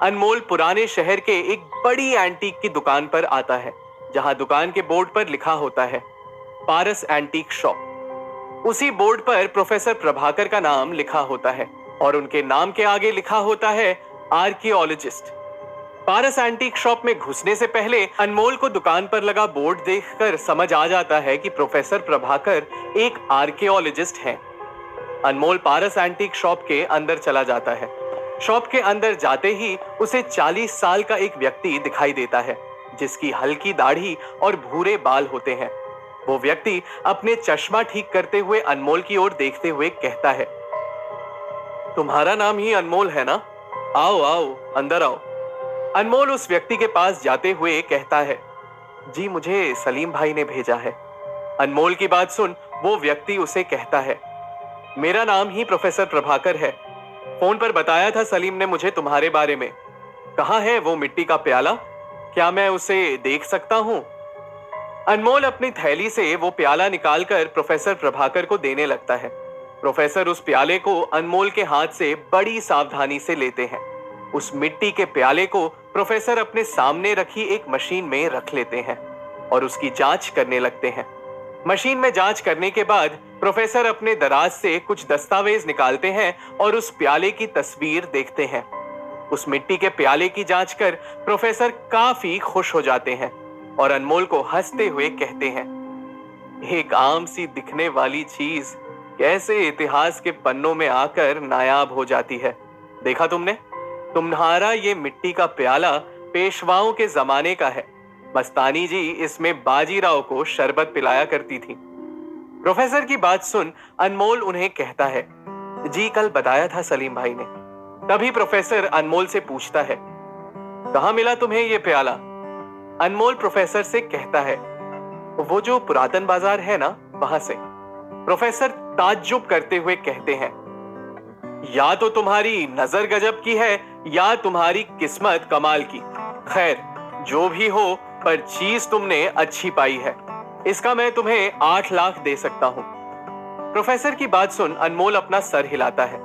अनमोल पुराने शहर के एक बड़ी एंटीक की दुकान पर आता है, जहां दुकान के बोर्ड पर लिखा होता है पारस एंटीक शॉप। उसी बोर्ड पर प्रोफेसर प्रभाकर का नाम लिखा होता है और उनके नाम के आगे लिखा होता है आर्कियोलॉजिस्ट। पारस एंटीक शॉप में घुसने से पहले अनमोल को दुकान पर लगा बोर्ड देखकर समझ आ जाता है कि प्रोफेसर प्रभाकर एक आर्कियोलॉजिस्ट हैं। अनमोल पारस एंटीक शॉप के अंदर चला जाता है। शॉप के अंदर जाते ही उसे 40 साल का एक व्यक्ति दिखाई देता है, जिसकी हल्की दाढ़ी और भूरे बाल होते हैं। वो व्यक्ति अपने चश्मा ठीक करते हुए अनमोल की ओर देखते हुए कहता है, तुम्हारा नाम ही अनमोल है ना? आओ आओ, अंदर आओ। अनमोल उस व्यक्ति के पास जाते हुए कहता है, जी मुझे सलीम भाई ने भेजा है। अनमोल की बात सुन वो व्यक्ति उसे कहता है, मेरा नाम ही प्रोफेसर प्रभाकर है। फोन पर बताया था सलीम ने मुझे तुम्हारे बारे में। कहाँ है वो मिट्टी का प्याला? क्या मैं उसे देख सकता हूँ? अनमोल अपनी थैली से वो प्याला निकालकर प्रोफेसर प्रभाकर को देने लगता है। प्रोफेसर उस प्याले को अनमोल के हाथ से बड़ी सावधानी से लेते हैं। उस मिट्टी के प्याले को प्रोफेसर अपने सामने रखी एक मशीन में रख लेते हैं और उसकी जांच करने लगते हैं। मशीन में जांच करने के बाद प्रोफेसर अपने दराज से कुछ दस्तावेज निकालते हैं और उस प्याले की तस्वीर देखते हैं। उस मिट्टी के प्याले की जांच कर प्रोफेसर काफी खुश हो जाते हैं और अनमोल को हंसते हुए कहते हैं, एक आम सी दिखने वाली चीज कैसे इतिहास के पन्नों में आकर नायाब हो जाती है। देखा तुमने? तुम्हारा ये मिट्टी का प्याला पेशवाओं के जमाने का है। मस्तानी जी इसमें बाजीराव को शरबत पिलाया करती थी। प्रोफेसर की बात सुन अनमोल उन्हें कहता है, जी कल बताया था सलीम भाई ने। तभी प्रोफेसर अनमोल से पूछता है, कहाँ मिला तुम्हें ये प्याला? अनमोल प्रोफेसर से कहता है, वो जो पुरातन बाजार है ना, वहां से। प्रोफेसर ताज्जुब करते हुए कहते हैं, या तो तुम्हारी नजर गजब की है या तुम्हारी किस्मत कमाल की। खैर जो भी हो, पर चीज तुमने अच्छी पाई है। इसका मैं तुम्हें 8 लाख दे सकता हूं। प्रोफेसर की बात सुन अनमोल अपना सर हिलाता है।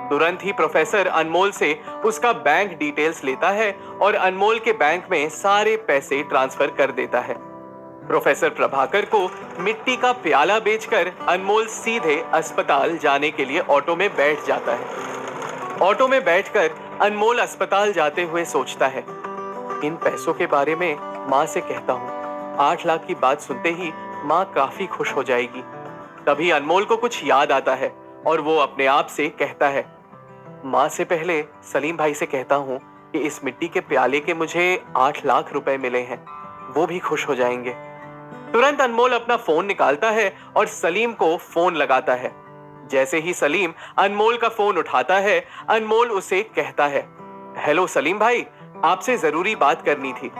तुरंत ही प्रोफेसर अनमोल से उसका बैंक डिटेल्स लेता है और अनमोल के बैंक में सारे पैसे ट्रांसफर कर देता है। प्रोफेसर प्रभाकर को मिट्टी का प्याला बेचकर अनमोल सीधे अस्पताल जाने के लिए ऑटो में बैठ जाता है। ऑटो में बैठकर अनमोल अस्पताल जाते हुए सोचता है, इन पैसों के बारे में माँ से कहता हूँ। 8 लाख की बात सुनते ही माँ काफी खुश हो जाएगी। तभी अनमोल को कुछ याद आता है और वो अपने आप से कहता है, माँ से पहले सलीम भाई से कहता हूँ कि इस मिट्टी के प्याले के मुझे 8 लाख रुपए मिले हैं, वो भी खुश हो जाएंगे। तुरंत अनमोल अपना फोन निकालता है और सलीम को फोन लगाता है। जैसे ही सलीम अनमोल का फोन उठाता है, अनमोल उसे कहता है, हेलो सलीम भाई, आपसे जरूरी बात करनी थी।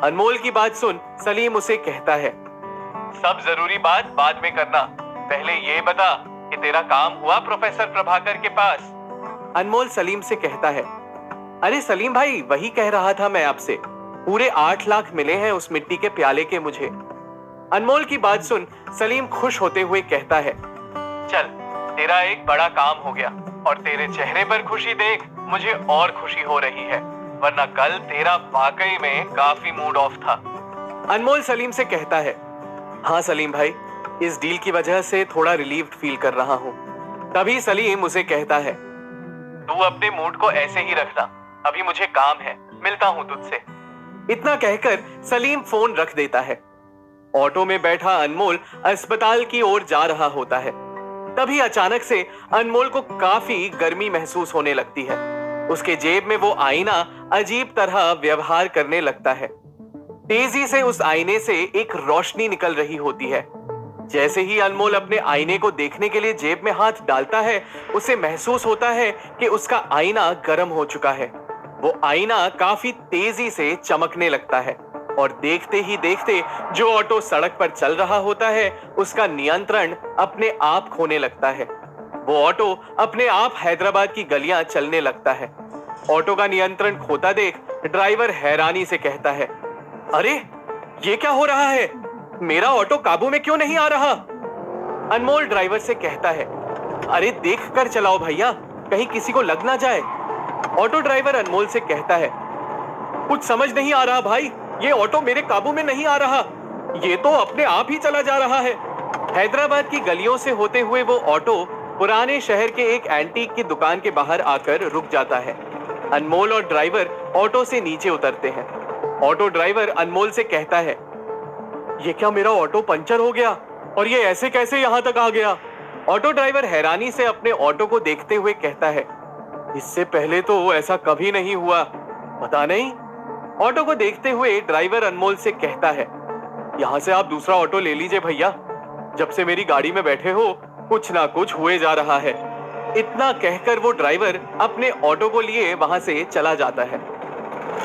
अनमोल की बात सुन सलीम उसे कहता है, सब जरूरी बात बाद में करना, पहले ये बता कि तेरा काम हुआ प्रोफेसर प्रभाकर के पास। अनमोल सलीम से कहता है, अरे सलीम भाई, वही कह रहा था मैं आपसे, पूरे 8 लाख मिले हैं उस मिट्टी के प्याले के मुझे। अनमोल की बात सुन सलीम खुश होते हुए कहता है, चल तेरा एक बड़ा काम हो गया और तेरे चेहरे पर खुशी देख मुझे और खुशी हो रही है, वरना कल तेरा वाकई में काफी मूड ऑफ था। अनमोल सलीम से कहता है, हाँ सलीम भाई, इस डील की वजह से थोड़ा रिलीव्ड फील कर रहा हूँ। तभी सलीम उसे कहता है, तू अपने मूड को ऐसे ही रखना, अभी मुझे काम है, मिलता हूँ तुझसे। इतना कहकर सलीम फोन रख देता है। ऑटो में बैठा अनमोल अस्पताल की ओर जा रहा होता है। तभी अचानक से अनमोल को काफी गर्मी महसूस होने लगती है। उसके जेब में वो आईना अजीब तरह व्यवहार करने लगता है। तेजी से उस आईने से एक रोशनी निकल रही होती है। जैसे ही अनमोल अपने आईने को देखने के लिए जेब में हाथ डालता है, उसे महसूस होता है कि उसका आईना गर्म हो चुका है। वो आईना काफी तेजी से चमकने लगता है और देखते ही देखते जो ऑटो सड़क पर चल रहा होता है, उसका नियंत्रण अपने आप खोने लगता है। वो ऑटो अपने आप हैदराबाद की गलियां चलने लगता है। ऑटो का नियंत्रण खोता देख ड्राइवर हैरानी से कहता है, अरे ये क्या हो रहा है? मेरा ऑटो काबू में क्यों नहीं आ रहा? अनमोल ड्राइवर से कहता है, अरे देख कर चलाओ भैया, कहीं किसी को लग ना जाए। ऑटो ड्राइवर अनमोल से कहता है, कुछ समझ नहीं आ रहा भाई, ये ऑटो मेरे काबू में नहीं आ रहा, ये तो अपने आप ही चला जा रहा है। हैदराबाद की गलियों से होते हुए वो ऑटो पुराने शहर के एक एंटीक की दुकान के बाहर आकर रुक जाता है। अनमोल और ड्राइवर ऑटो से नीचे उतरते हैं। ऑटो ड्राइवर अनमोल से कहता है, ये क्या मेरा ऑटो पंचर हो गया और ये ऐसे कैसे यहां तक आ गया? ऑटो ड्राइवर हैरानी से अपने ऑटो को देखते हुए कहता है, इससे पहले तो ऐसा कभी नहीं हुआ, पता नहीं। ऑटो को देखते हुए ड्राइवर अनमोल से कहता है, यहां से आप दूसरा ऑटो ले लीजिए भैया, जब से मेरी गाड़ी में बैठे हो कुछ ना कुछ हुए जा रहा है। इतना कहकर वो ड्राइवर अपने ऑटो को लिए वहां से चला जाता है।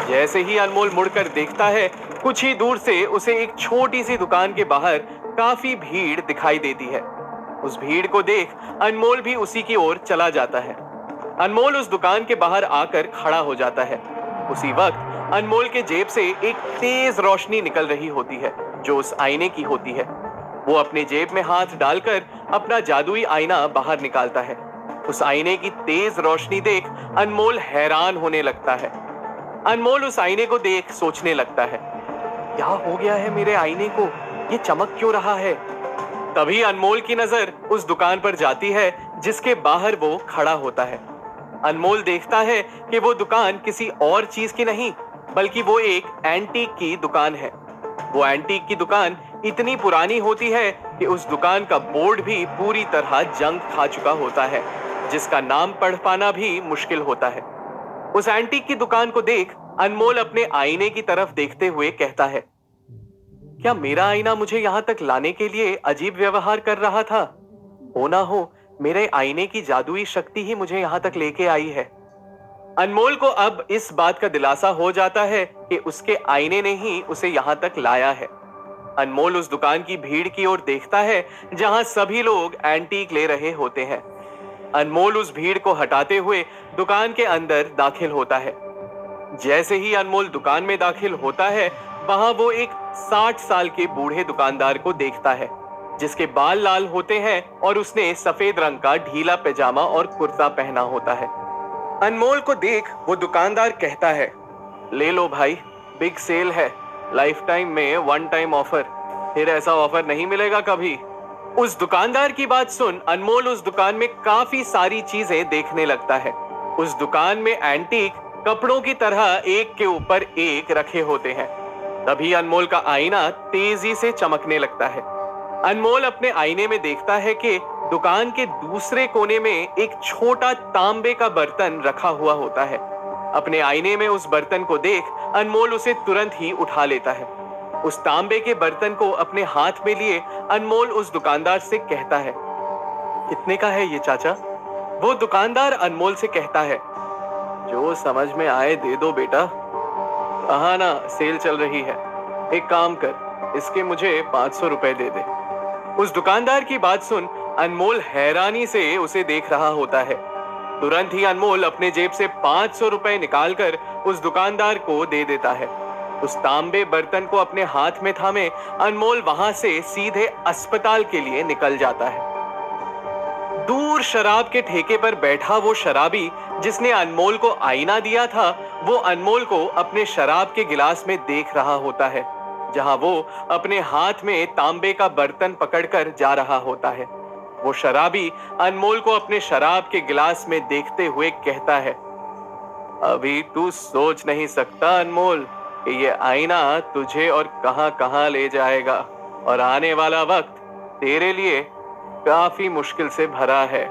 जैसे ही अनमोल मुड़कर देखता है, कुछ ही दूर से उसे एक छोटी सी दुकान के बाहर काफी भीड़ दिखाई देती है। उस भीड़ को देख अनमोल भी उसी की ओर चला जाता है। अनमोल उस दुकान के बाहर आकर खड़ा हो जाता है। उसी वक्त अनमोल के जेब से एक तेज रोशनी निकल रही होती है, जो उस आईने की होती है। वो अपने जेब में हाथ डालकर अपना जादुई आईना बाहर निकालता है। उस आईने की तेज रोशनी देख अनमोल हैरान होने लगता है। अनमोल उस आईने को देख सोचने लगता है, क्या हो गया है मेरे आईने को, ये चमक क्यों रहा है? तभी अनमोल की नजर उस दुकान पर जाती है जिसके बाहर वो खड़ा होता है। अनमोल देखता है कि वो दुकान किसी और चीज की नहीं, बल्कि वो एक एंटीक की दुकान है। वो एंटीक की दुकान इतनी पुरानी होती है कि उस दुकान का बोर्ड भी पूरी तरह जंग खा चुका होता है, जिसका नाम पढ़ पाना भी मुश्किल होता है। उस एंटीक की दुकान को देख अनमोल अपने आईने की तरफ देखते हुए कहता है, क्या मेरा आईना मुझे यहाँ तक लाने के लिए अजीब व्यवहार कर रहा था? हो ना हो मेरे आईने की जादुई शक्ति ही मुझे यहाँ तक लेके आई है। अनमोल को अब इस बात का दिलासा हो जाता है कि उसके आईने ने ही उसे यहाँ तक लाया है। अनमोल उस दुकान की भीड़ की ओर देखता है जहां सभी लोग एंटीक ले रहे होते हैं। अनमोल उस भीड़ को हटाते हुए दुकान के अंदर दाखिल होता है। जैसे ही अनमोल दुकान में दाखिल होता है, वहां वो एक 60 साल के बूढ़े दुकानदार को देखता है, जिसके बाल लाल होते हैं और उसने सफेद रंग का ढीला पैजामा और कुर्ता पहना होता है। अनमोल को देख वो दुकानदार कहता है, ले लो भाई, बिग सेल है, लाइफ टाइम में वन टाइम ऑफर, फिर ऐसा ऑफर नहीं मिलेगा कभी। उस दुकानदार की बात सुन अनमोल उस दुकान में काफी सारी चीजें देखने लगता है। उस दुकान में एंटीक कपड़ों की तरह एक के ऊपर एक रखे होते हैं। तभी अनमोल का आईना तेजी से चमकने लगता है। अनमोल अपने आईने में देखता है कि दुकान के दूसरे कोने में एक छोटा तांबे का बर्तन रखा हुआ होता है। अपने आईने में उस बर्तन को देख अनमोल उसे तुरंत ही उठा लेता है। उस तांबे के बर्तन को अपने हाथ में लिए अनमोल उस दुकानदार से कहता है, कितने का है ये चाचा? वो दुकानदार अनमोल से कहता है, जो समझ में आए दे दो बेटा। कहा ना सेल चल रही है, एक काम कर, इसके मुझे 500 रुपए दे दे। उस दुकानदार की बात सुन अनमोल हैरानी से उसे देख रहा होता है। तुरंत ही अनमोल अपने जेब से 500 रुपए निकालकर उस दुकानदार को दे देता है। उस तांबे बर्तन को अपने हाथ में थामे अनमोल वहां से सीधे अस्पताल के लिए निकल जाता है। दूर शराब के ठेके पर बैठा वो शराबी जिसने अनमोल को आईना दिया था, वो अनमोल को अपने शराब के गिलास में देख रहा होता है, जहां वो अपने हाथ में तांबे का बर्तन पकड़कर जा रहा होता है। वो शराबी अनमोल को अपने शराब के गिलास में देखते हुए कहता है, अभी तू सोच नहीं सकता अनमोल कि ये आईना तुझे और कहां कहां ले जाएगा, और आने वाला वक्त तेरे लिए काफी मुश्किल से भरा है।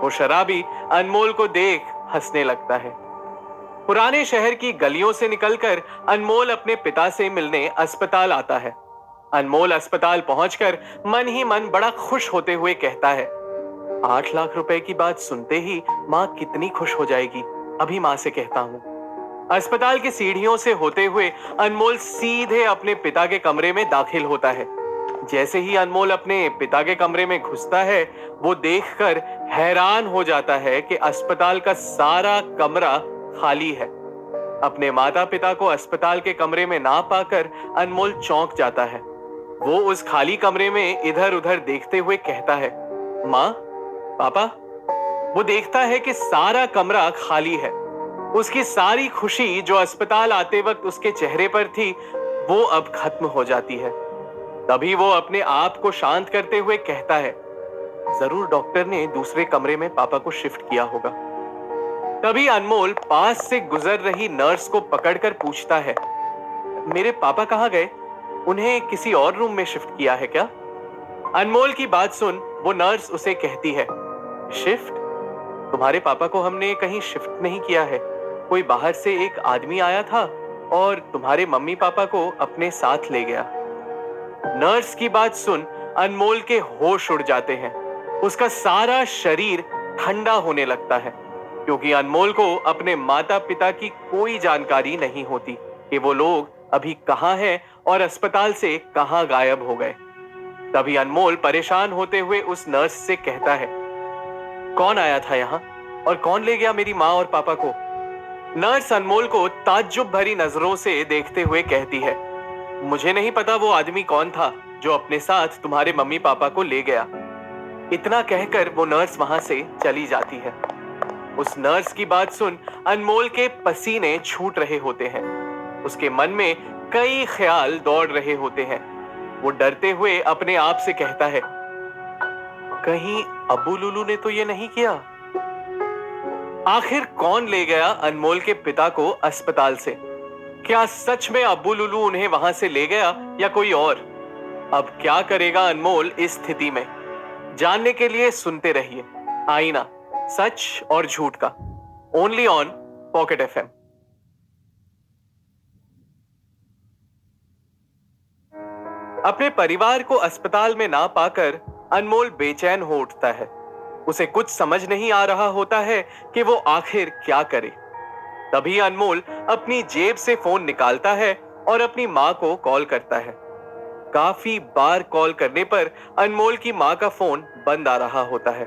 वो शराबी अनमोल को देख हंसने लगता है। पुराने शहर की गलियों से निकलकर अनमोल अपने पिता से मिलने अस्पताल आता है। अनमोल अस्पताल पहुंचकर मन ही मन बड़ा खुश होते हुए कहता है, 8 लाख रुपए की बात सुनते ही माँ कितनी खुश हो जाएगी, अभी माँ से कहता हूँ। अस्पताल की सीढ़ियों से होते हुए अनमोल सीधे अपने पिता के कमरे में दाखिल होता है। जैसे ही अनमोल अपने पिता के कमरे में घुसता है, वो देखकर हैरान हो जाता है कि अस्पताल का सारा कमरा खाली है। अपने माता पिता को अस्पताल के कमरे में ना पाकर अनमोल चौंक जाता है। वो उस खाली कमरे में इधर उधर देखते हुए कहता है, माँ, पापा। वो देखता है कि सारा कमरा खाली है। उसकी सारी खुशी जो अस्पताल आते वक्त उसके चेहरे पर थी, वो अब खत्म हो जाती है। तभी वो अपने आप को शांत करते हुए कहता है, जरूर डॉक्टर ने दूसरे कमरे में पापा को शिफ्ट किया होगा। तभी अनमोल पास से गुजर रही नर्स को पकड़कर पूछता है, मेरे पापा कहाँ गए? उन्हें किसी और रूम में शिफ्ट किया है क्या? अनमोल की बात सुन वो नर्स उसे कहती है, शिफ्ट? तुम्हारे पापा को हमने कहीं शिफ्ट नहीं किया है। कोई बाहर से एक आदमी आया था और तुम्हारे मम्मी पापा को अपने साथ ले गया। नर्स की बात सुन अनमोल के होश उड़ जाते हैं। उसका सारा शरीर ठंडा होने लगता है, क्योंकि अनमोल को अपने माता पिता की कोई जानकारी नहीं होती कि वो लोग अभी कहां हैं और अस्पताल से कहां गायब हो गए। तभी अनमोल परेशान होते हुए उस नर्स से कहता है, कौन आया था यहाँ और कौन ले गया मेरी माँ और पापा को? नर्स अनमोल को ताज्जुब भरी नजरों से देखते हुए कहती है, मुझे नहीं पता वो आदमी कौन था जो अपने साथ तुम्हारे मम्मी पापा को ले गया। इतना कहकर वो नर्स वहां से चली जाती है। उस नर्स की बात सुन अनमोल के पसीने छूट रहे होते हैं। उसके मन में कई ख्याल दौड़ रहे होते हैं। वो डरते हुए अपने आप से कहता है, कहीं अब्बू लुलू ने तो ये नहीं किया? आखिर कौन ले गया अनमोल के पिता को अस्पताल से? क्या सच में अब्बू लुलू उन्हें वहां से ले गया या कोई और? अब क्या करेगा अनमोल इस स्थिति में? जानने के लिए सुनते रहिए आईना, सच और झूठ का, ओनली ऑन पॉकेट एफएम। अपने परिवार को अस्पताल में ना पाकर अनमोल बेचैन हो उठता है। उसे कुछ समझ नहीं आ रहा होता है कि वो आखिर क्या करे। तभी अनमोल अपनी जेब से फोन निकालता है और अपनी माँ को कॉल करता है। काफी बार कॉल करने पर अनमोल की माँ का फोन बंद आ रहा होता है।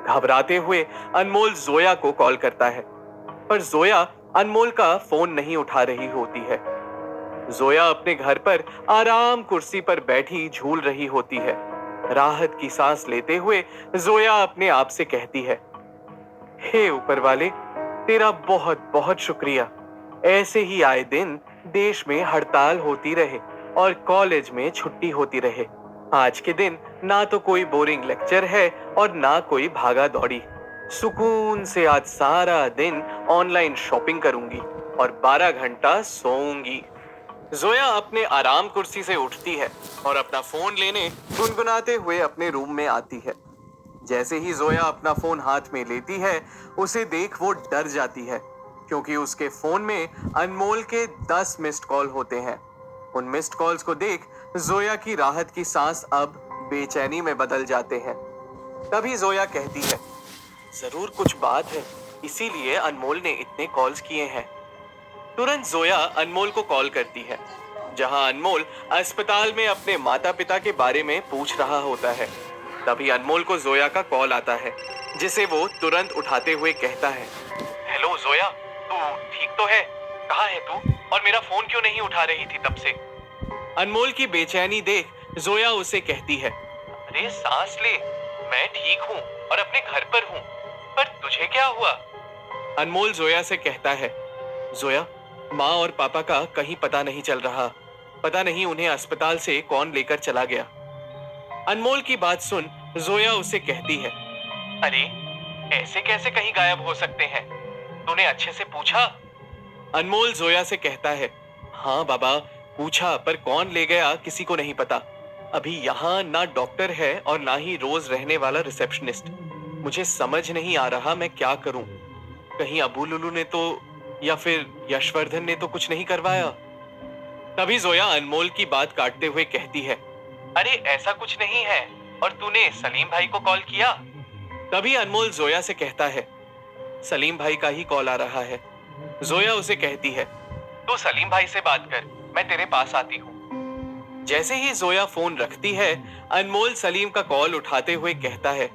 घबराते हुए अनमोल जोया को कॉल करता है, पर जोया अनमोल का फोन नहीं उठा रही होती है। जोया अपने घर पर आराम कुर्सी पर बैठी झूल रही होती है। राहत की सांस लेते हुए जोया अपने आप से कहती है, हे ऊपर वाले, तेरा बहुत बहुत शुक्रिया। ऐसे ही आए दिन देश में हड़ताल होती रहे और कॉलेज में छुट्टी होती रहे। आज के दिन ना तो कोई बोरिंग लेक्चर है और ना कोई भागा दौड़ी। सुकून से आज सारा दिन ऑनलाइन शॉपिंग करूंगी और 12 घंटा सोऊंगी। जोया अपने आराम कुर्सी से उठती है और अपना फोन लेने गुनगुनाते हुए अपने रूम में आती है। जैसे ही जोया अपना फोन हाथ में लेती है, उसे देख वो डर जाती है, क्योंकि उसके फोन में अनमोल के 10 मिस्ड कॉल होते हैं। उन मिस्ड कॉल्स को देख जोया की राहत की सांस अब बेचैनी में बदल जाते हैं। तभी जोया कहती है, जरूर कुछ बात है, इसीलिए अनमोल ने इतने कॉल्स किए हैं। तुरंत जोया अनमोल को कॉल करती है, जहां अनमोल अस्पताल में अपने माता पिता के बारे में पूछ रहा होता है। तभी अनमोल को जोया का कॉल आता है, जिसे वो तुरंत उठाते हुए कहता है, हेलो जोया, तू ठीक तो है? कहाँ है तू? और मेरा फोन क्यों नहीं उठा रही थी तब से? अनमोल की बेचैनी देख जोया उसे कहती है, अरे सांस ले, मैं ठीक हूँ और अपने घर पर हूँ, पर तुझे क्या हुआ? अनमोल जोया से कहता है, जोया, माँ और पापा का कहीं पता नहीं चल रहा, पता नहीं उन्हें अस्पताल से कौन लेकर चला गया। अनमोल की बात सुन जोया उसे कहती है, अरे ऐसे कैसे कहीं गायब हो सकते हैं? तूने अच्छे से पूछा? अनमोल जोया से कहता है, हाँ बाबा, पूछा, पर कौन ले गया किसी को नहीं पता। अभी यहाँ ना डॉक्टर है और ना ही रोज रहने वाला रिसेप्शनिस्ट। मुझे समझ नहीं आ रहा मैं क्या करूं। कहीं अबू लुलू ने तो या फिर यशवर्धन ने तो कुछ नहीं करवाया। तभी जोया अनमोल की बात काटते हुए कहती है, अरे ऐसा कुछ नहीं है, और तूने सलीम भाई को कॉल किया? तभी अनमोल जोया से कहता है, सलीम भाई का ही कॉल आ रहा है। जोया उसे कहती है, तू सलीम भाई से बात कर, मैं तेरे पास आती हूँ। जैसे ही जोया फोन रखती है, अनमोल सलीम का कॉल उठाते हुए कहता है,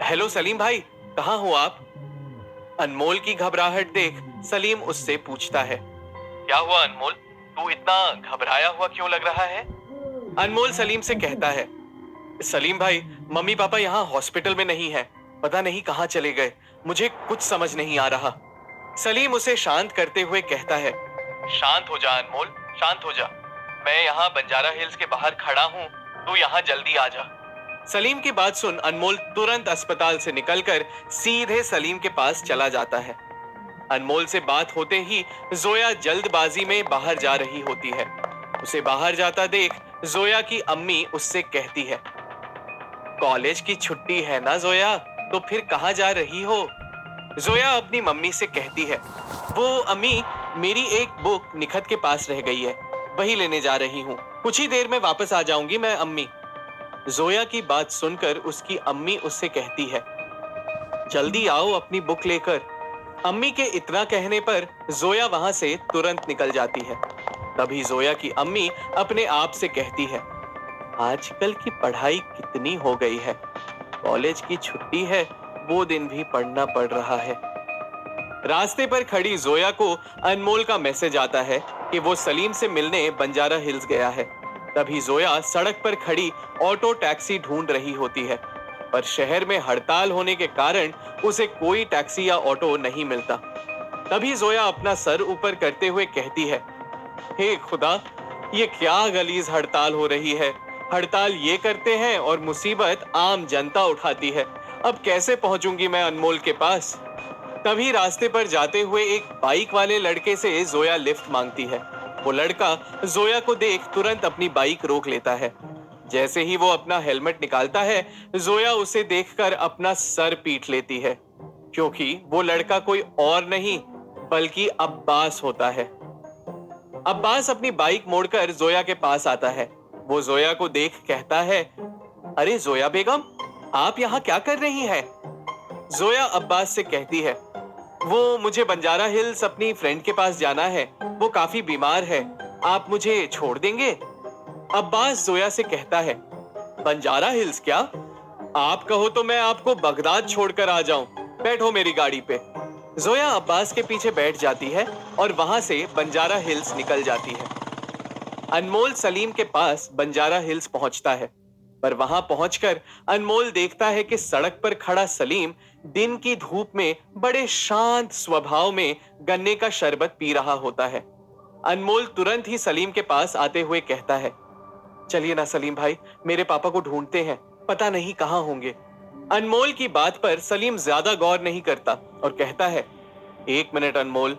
हेलो सलीम भाई, कहाँ हो आप? अनमोल की घबराहट देख सलीम उससे पूछता है, क्या हुआ अनमोल, तू इतना घबराया हुआ क्यों लग रहा है? अनमोल सलीम से कहता है, सलीम भाई, मम्मी पापा यहाँ हॉस्पिटल में नहीं है, पता नहीं कहाँ चले गए, मुझे कुछ समझ नहीं आ रहा। सलीम उसे शांत करते हुए कहता है, शांत हो जा अनमोल, शांत हो जा, मैं यहाँ बंजारा हिल्स के बाहर खड़ा हूँ, तू यहाँ जल्दी आ जा। सलीम की बात सुन अनमोल तुरंत अस्पताल से निकलकर सीधे सलीम के पास चला जाता है। अनमोल से बात होते ही जोया जल्दबाजी में बाहर जा रही होती है। उसे बाहर जाता देख जोया की अम्मी उससे कहती है, कॉलेज की छुट्टी है ना जोया, तो फिर कहाँ जा रही हो? जोया अपनी मम्मी से कहती है, वो अम्मी, मेरी एक बुक निखत के पास रह गई है, वही लेने जा रही हूँ, कुछ ही देर में वापस आ जाऊंगी मैं अम्मी। जोया की बात सुनकर उसकी अम्मी उससे कहती है, जल्दी आओ अपनी बुक लेकर। अम्मी के इतना कहने पर जोया वहां से तुरंत निकल जाती है। तभी जोया की अम्मी अपने आप से कहती है, आजकल की पढ़ाई कितनी हो गई है, कॉलेज की छुट्टी है वो दिन भी पढ़ना पड़ रहा है। रास्ते पर खड़ी जोया को अनमोल का मैसेज आता है कि वो सलीम से मिलने बंजारा हिल्स गया है। तभी जोया सड़क पर खड़ी ऑटो टैक्सी ढूंढ रही होती है, पर शहर में हड़ताल होने के कारण उसे कोई टैक्सी या ऑटो नहीं मिलता। तभी जोया अपना सर ऊपर करते हुए कहती है, हे खुदा, ये क्या गलीज हड़ताल हो रही है। हड़ताल ये करते हैं और मुसीबत आम जनता उठाती है। अब कैसे पहुंचूंगी मैं अनमोल के पास? तभी रास्ते पर जाते हुए एक बाइक वाले लड़के से जोया लिफ्ट मांगती है। वो लड़का जोया को देख तुरंत अपनी बाइक रोक लेता है। जैसे ही वो अपना हेलमेट निकालता है, जोया उसे देखकर अपना सर पीट लेती है, क्योंकि वो लड़का कोई और नहीं बल्कि अब्बास होता है। अब्बास अपनी बाइक मोड़कर जोया के पास आता है। वो जोया को देख कहता है, अरे जोया बेगम, आप यहाँ क्या कर रही हैं? जोया अब्बास से कहती है, वो मुझे बंजारा हिल्स अपनी फ्रेंड के पास जाना है, वो काफी बीमार है, आप मुझे छोड़ देंगे? अब्बास जोया से कहता है, बंजारा हिल्स क्या? आप कहो तो मैं आपको बगदाद छोड़कर आ जाऊं, बैठो मेरी गाड़ी पे। जोया अब्बास के पीछे बैठ जाती है और वहां से बंजारा हिल्स निकल जाती है। अनमोल सलीम के पास बंजारा हिल्स पहुंचता है, पर वहां पहुंचकर अनमोल देखता है कि सड़क पर खड़ा सलीम दिन की धूप में बड़े शांत स्वभाव में गन्ने का शरबत पी रहा होता है। अनमोल तुरंत ही सलीम के पास आते हुए कहता है, चलिए ना सलीम भाई, मेरे पापा को ढूंढते हैं, पता नहीं कहां होंगे। अनमोल की बात पर सलीम ज्यादा गौर नहीं करता और कहता है, एक मिनट अनमोल।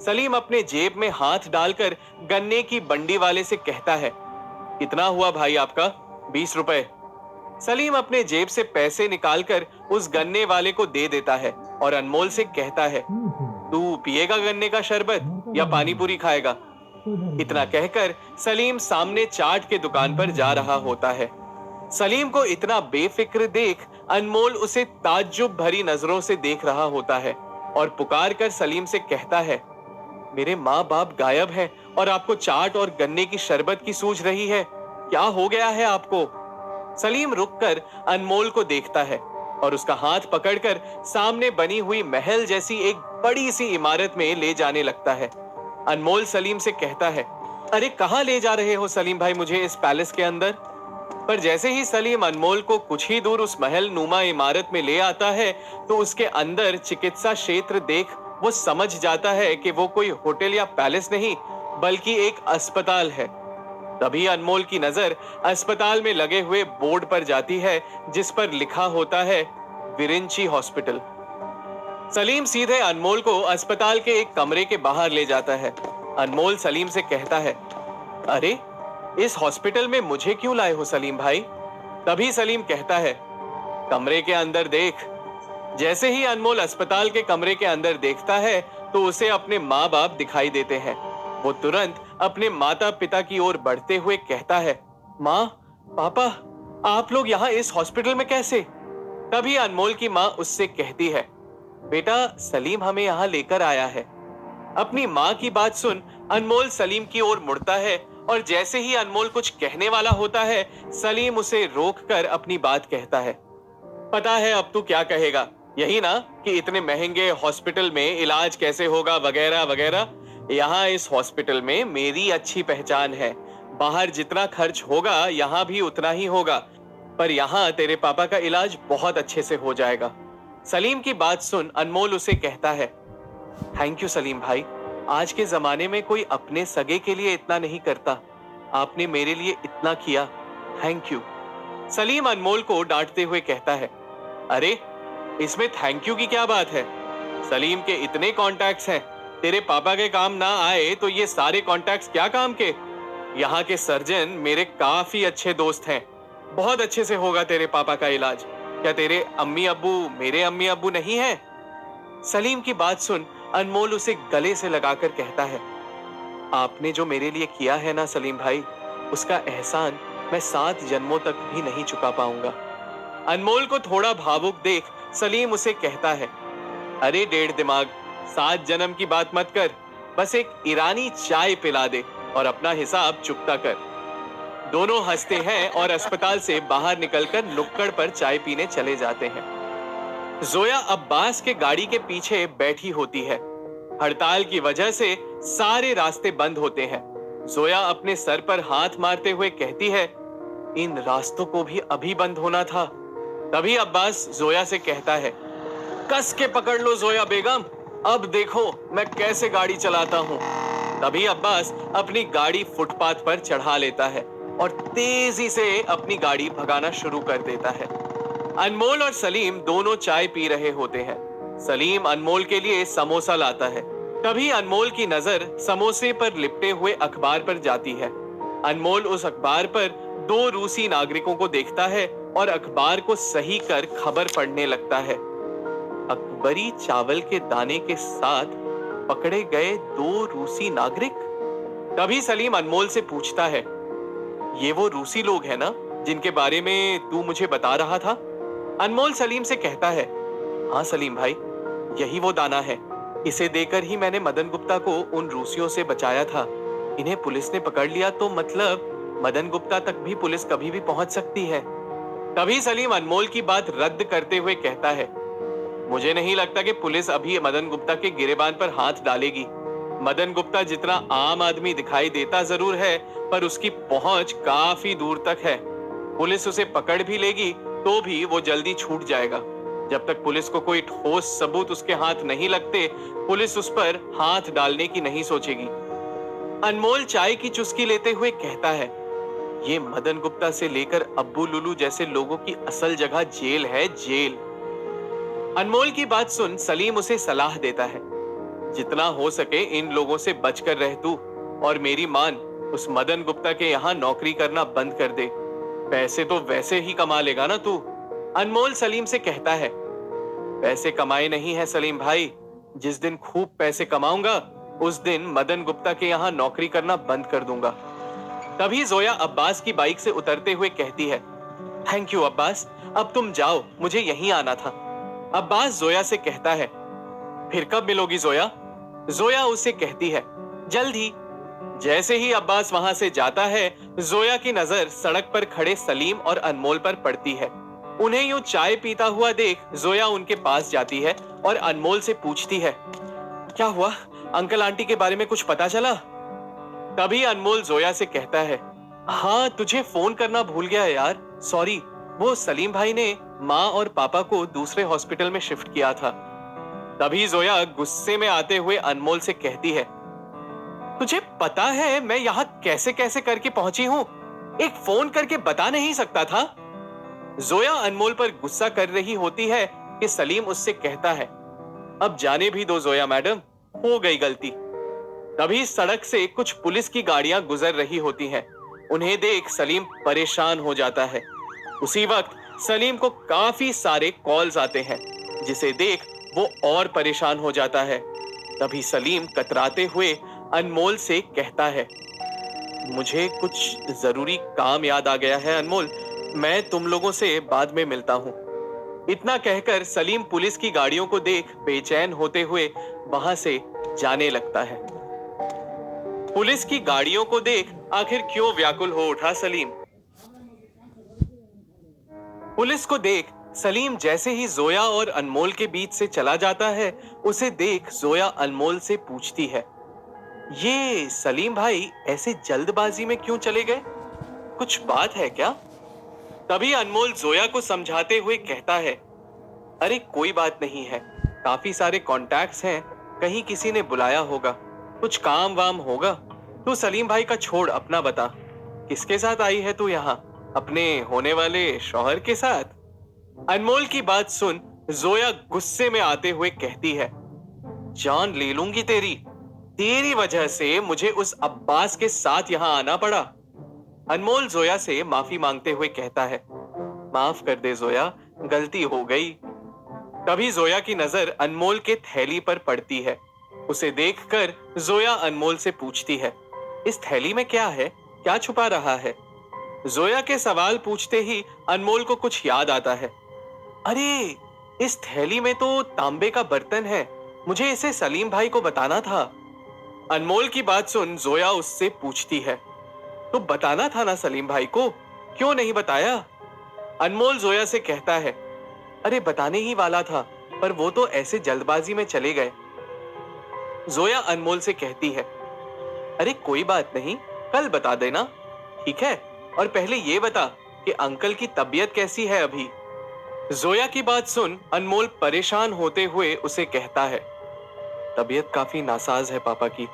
सलीम अपने जेब में हाथ डालकर गन्ने की बंडी वाले से कहता है, कितना हुआ भाई आपका? 20 रुपए। सलीम अपने जेब से पैसे निकालकर उस गन्ने वाले को दे देता है और अनमोल से कहता है, तू पिएगा गन्ने का शरबत या पानी पूरी खाएगा? इतना कहकर सलीम सामने चाट के दुकान पर जा रहा होता है। सलीम को इतना बेफिक्र देख अनमोल उसे ताज्जुब भरी नजरों से देख रहा होता है और पुकार कर सलीम से कहता है, मेरे माँ बाप गायब हैं और आपको चाट और गन्ने की शरबत की सूझ रही है, क्या हो गया है आपको? सलीम रुककर अनमोल को देखता है और उसका हाथ पकड़कर सामने बनी हुई महल जैसी एक बड़ी सी इमारत में ले जाने लगता है। अनमोल सलीम से कहता है, अरे कहाँ ले जा रहे हो सलीम भाई मुझे इस पैलेस के अंदर? पर जैसे ही सलीम अनमोल को कुछ ही दूर उस महल नुमा इमारत में ले आता है तो उसके अंदर चिकित्सा क्षेत्र देख वो समझ जाता है कि वो कोई होटल या पैलेस नहीं बल्कि एक अस्पताल है। तभी अनमोल की नजर अस्पताल में लगे हुए बोर्ड पर जाती है जिस पर लिखा होता है विरिंची हॉस्पिटल। सलीम सीधे अनमोल को अस्पताल के एक कमरे के बाहर ले जाता है। अनमोल सलीम से कहता है, अरे इस हॉस्पिटल में मुझे क्यों लाए हो सलीम भाई? तभी सलीम कहता है, कमरे के अंदर देख। जैसे ही अनमोल अस्पताल के कमरे के अंदर देखता है तो उसे अपने माँ बाप दिखाई देते हैं। वो तुरंत अपने माता पिता की ओर बढ़ते हुए कहता है, माँ पापा आप लोग यहाँ इस हॉस्पिटल में कैसे? तभी अनमोल की माँ उससे कहती है, बेटा सलीम हमें यहाँ लेकर आया है। अपनी माँ की बात सुन अनमोल सलीम की ओर मुड़ता है और जैसे ही अनमोल कुछ कहने वाला होता है सलीम उसे रोककर अपनी बात कहता है, पता है अब तू क्या कहेगा, यही ना कि इतने महंगे हॉस्पिटल में इलाज कैसे होगा वगैरह वगैरह। यहाँ इस हॉस्पिटल में मेरी अच्छी पहचान है, बाहर जितना खर्च होगा यहाँ भी उतना ही होगा, पर यहाँ तेरे पापा का इलाज बहुत अच्छे से हो जाएगा। सलीम की बात सुन अनमोल उसे कहता है, थैंक यू सलीम भाई, आज के जमाने में कोई अपने सगे के लिए इतना नहीं करता, आपने मेरे लिए इतना किया, थैंक यू। सलीम अनमोल को डांटते हुए कहता है, अरे इसमें थैंक यू की क्या बात है? सलीम के इतने कॉन्टैक्ट्स हैं, तेरे पापा के काम ना आए तो ये सारे कॉन्टैक्ट्स क्या काम के? यहाँ के सर्जन मेरे काफी अच्छे दोस्त हैं, बहुत अच्छे से होगा तेरे पापा का इलाज। क्या तेरे अम्मी अब्बू मेरे अम्मी अब्बू नहीं है? सलीम की बात सुन अनमोल उसे गले से लगाकर कहता है, आपने जो मेरे लिए किया है ना सलीम भाई, उसका एहसान मैं 7 जन्मों तक भी नहीं चुका पाऊंगा। अनमोल को थोड़ा भावुक देख सलीम उसे कहता है, अरे डेढ़ दिमाग, 7 जन्म की बात मत कर, बस एक ईरानी चाय पिला दे और अपना हिसाब चुकता कर। दोनों हंसते हैं और अस्पताल से बाहर निकलकर नुक्कड़ पर चाय पीने चले जाते हैं। जोया अब्बास के गाड़ी के पीछे बैठी होती है। हड़ताल की वजह से सारे रास्ते बंद होते हैं। जोया अपने सर पर हाथ मारते हुए कहती है, इन रास्तों को भी अभी बंद होना था। तभी अब्बास जोया से कहता है, कस के पकड़ लो जोया बेगम, अब देखो मैं कैसे गाड़ी चलाता हूँ। तभी अब्बास अपनी गाड़ी फुटपाथ पर चढ़ा लेता है और तेजी से अपनी गाड़ी भगाना शुरू कर देता है। अनमोल और सलीम दोनों चाय पी रहे होते हैं। सलीम अनमोल के लिए समोसा लाता है। तभी अनमोल की नजर समोसे पर लिपटे हुए अखबार पर जाती है। अनमोल उस अखबार पर 2 रूसी नागरिकों को देखता है और अखबार को सही कर खबर पढ़ने लगता है। अकबरी चावल के दाने के साथ पकड़े गए 2 रूसी नागरिक। तभी सलीम अनमोल से पूछता है, ये वो रूसी लोग हैं ना जिनके बारे में तू मुझे बता रहा था? अनमोल सलीम से कहता है, हाँ सलीम भाई, यही वो दाना है, इसे देकर ही मैंने मदन गुप्ता को उन रूसियों से बचाया था। इन्हें पुलिस ने पकड़ लिया तो मतलब मदन गुप्ता तक भी पुलिस कभी भी पहुंच सकती है। तभी सलीम अनमोल की बात रद्द करते हुए कहता है, मुझे नहीं लगता कि पुलिस अभी मदन गुप्ता के गिरेबान पर हाथ डालेगी। मदन गुप्ता जितना आम आदमी दिखाई देता जरूर है, पर उसकी पहुंच काफी दूर तक है। पुलिस उसे पकड़ भी लेगी तो भी वो जल्दी छूट जाएगा। जब तक पुलिस को कोई ठोस सबूत उसके हाथ नहीं लगते, पुलिस उस पर हाथ डालने की नहीं सोचेगी। अनमोल चाय की चुस्की लेते हुए कहता है, ये मदन गुप्ता से लेकर अब्बू लुलू जैसे लोगों की असल जगह जेल है, जेल। अनमोल की बात सुन सलीम उसे सलाह देता है, जितना हो सके इन लोगों से बचकर रह तू, और मेरी मान, उस मदन गुप्ता के यहाँ नौकरी करना बंद कर दे। पैसे तो वैसे ही कमा लेगा ना तू। अनमोल सलीम से कहता है, पैसे कमाए नहीं है सलीम भाई, जिस दिन खूब पैसे कमाऊंगा उस दिन मदन गुप्ता के यहाँ नौकरी करना बंद कर दूंगा। तभी जोया अब्बास की बाइक से उतरते हुए कहती है, थैंक यू अब्बास, अब तुम जाओ, मुझे यहीं आना था। अब्बास जोया से कहता है, फिर कब मिलोगी जोया? जोया उससे कहती है, जल्द ही। जैसे ही अब्बास वहां से जाता है, जोया की नजर सड़क पर खड़े सलीम और अनमोल पर पड़ती है। उन्हें यूं चाय पीता हुआ देख जोया उनके पास जाती है और अनमोल से पूछती है, क्या हुआ, अंकल आंटी के बारे में कुछ पता चला? तभी अनमोल जोया से कहता है, हाँ तुझे फोन करना भूल गया यार, सॉरी। वो सलीम भाई ने माँ और पापा को दूसरे हॉस्पिटल में शिफ्ट किया था। तभी जोया गुस्से में आते हुए अनमोल से कहती है, तुझे पता है मैं यहाँ कैसे कैसे करके पहुंची हूँ? एक फोन करके बता नहीं सकता था? जोया अनमोल पर गुस्सा कर रही होती है कि सलीम उससे कहता है, अब जाने भी दो जोया मैडम, हो गई गलती। तभी सड़क से कुछ पुलिस की गाड़ियां गुजर रही होती हैं। उन्हें देख सलीम परेशान हो जाता है। उसी वक्त सलीम को काफी सारे कॉल्स आते हैं, जिसे देख वो और परेशान हो जाता है। तभी सलीम कतराते हुए अनमोल से कहता है, मुझे कुछ जरूरी काम याद आ गया है अनमोल, मैं तुम लोगों से बाद में मिलता हूं। इतना कहकर सलीम पुलिस की गाड़ियों को देख बेचैन होते हुए वहां से जाने लगता है। पुलिस की गाड़ियों को देख आखिर क्यों व्याकुल हो उठा सलीम? पुलिस को देख सलीम जैसे ही जोया और अनमोल के बीच से चला जाता है, उसे देख जोया अनमोल से पूछती है, ये सलीम भाई ऐसे जल्दबाजी में क्यों चले गए? कुछ बात है क्या? तभी अनमोल जोया को समझाते हुए कहता है, अरे कोई बात नहीं है, काफी सारे कॉन्टैक्ट्स हैं, कहीं किसी ने बुलाया होगा, कुछ काम वाम होगा। तू सलीम भाई का छोड़, अपना बता, किसके साथ आई है तू यहाँ? अपने होने वाले शौहर के साथ? अनमोल की बात सुन जोया गुस्से में आते हुए कहती है, जान ले लूंगी तेरी, तेरी वजह से मुझे उस अब्बास के साथ यहाँ आना पड़ा। अनमोल जोया से माफी मांगते हुए कहता है, माफ कर दे जोया, गलती हो गई। तभी जोया की नजर अनमोल के थैली पर पड़ती है। उसे देखकर जोया अनमोल से पूछती है, इस थैली में क्या है? क्या छुपा रहा है? जोया के सवाल पूछते ही अनमोल को कुछ याद आता है। अरे, इस थैली में तो तांबे का बर्तन है, मुझे इसे सलीम भाई को बताना था। अनमोल की बात सुन जोया उससे पूछती है, तो बताना था ना सलीम भाई को, क्यों नहीं बताया? अनमोल जोया से कहता है, अरे बताने ही वाला था, पर वो तो ऐसे जल्दबाजी में चले गए। जोया अनमोल से कहती है, अरे कोई बात नहीं, कल बता देना, ठीक है? और पहले ये बता कि अंकल की तबीयत कैसी है अभी? जोया की बात सुन अनमोल परेशान होते हुए उसे कहता है, तबीयत काफी नासाज है पापा की,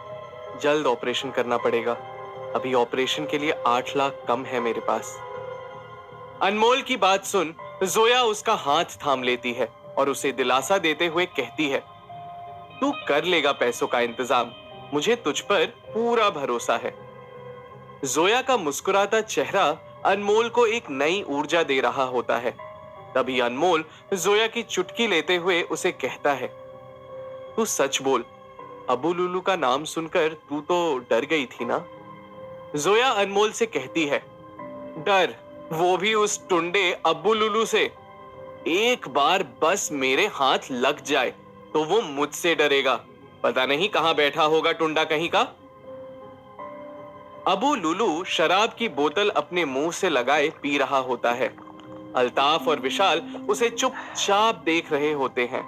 जल्द ऑपरेशन करना पड़ेगा, अभी ऑपरेशन के लिए 8 लाख कम है मेरे पास। अनमोल की बात सुन जोया उसका हाथ थाम लेती है और उसे दिलासा देते हुए कहती है, तू कर लेगा पैसों का इंतजाम, मुझे तुझ पर पूरा भरोसा है। जोया का मुस्कुराता चेहरा अनमोल को एक नई ऊर्जा दे रहा होता है। तभी अनमोल जोया की चुटकी लेते हुए उसे कहता है, तू सच बोल, अबू लुलू का नाम सुनकर तू तो डर गई थी ना? जोया अनमोल से कहती है, डर? वो भी उस टुंडे अब्बू लुलू से? एक बार बस मेरे हाथ लग जाए तो वो मुझसे डरेगा, पता नहीं कहां बैठा होगा टुंडा कहीं का। अबू लुलू शराब की बोतल अपने मुंह से लगाए पी रहा होता है। अल्ताफ और विशाल उसे चुपचाप देख रहे होते हैं।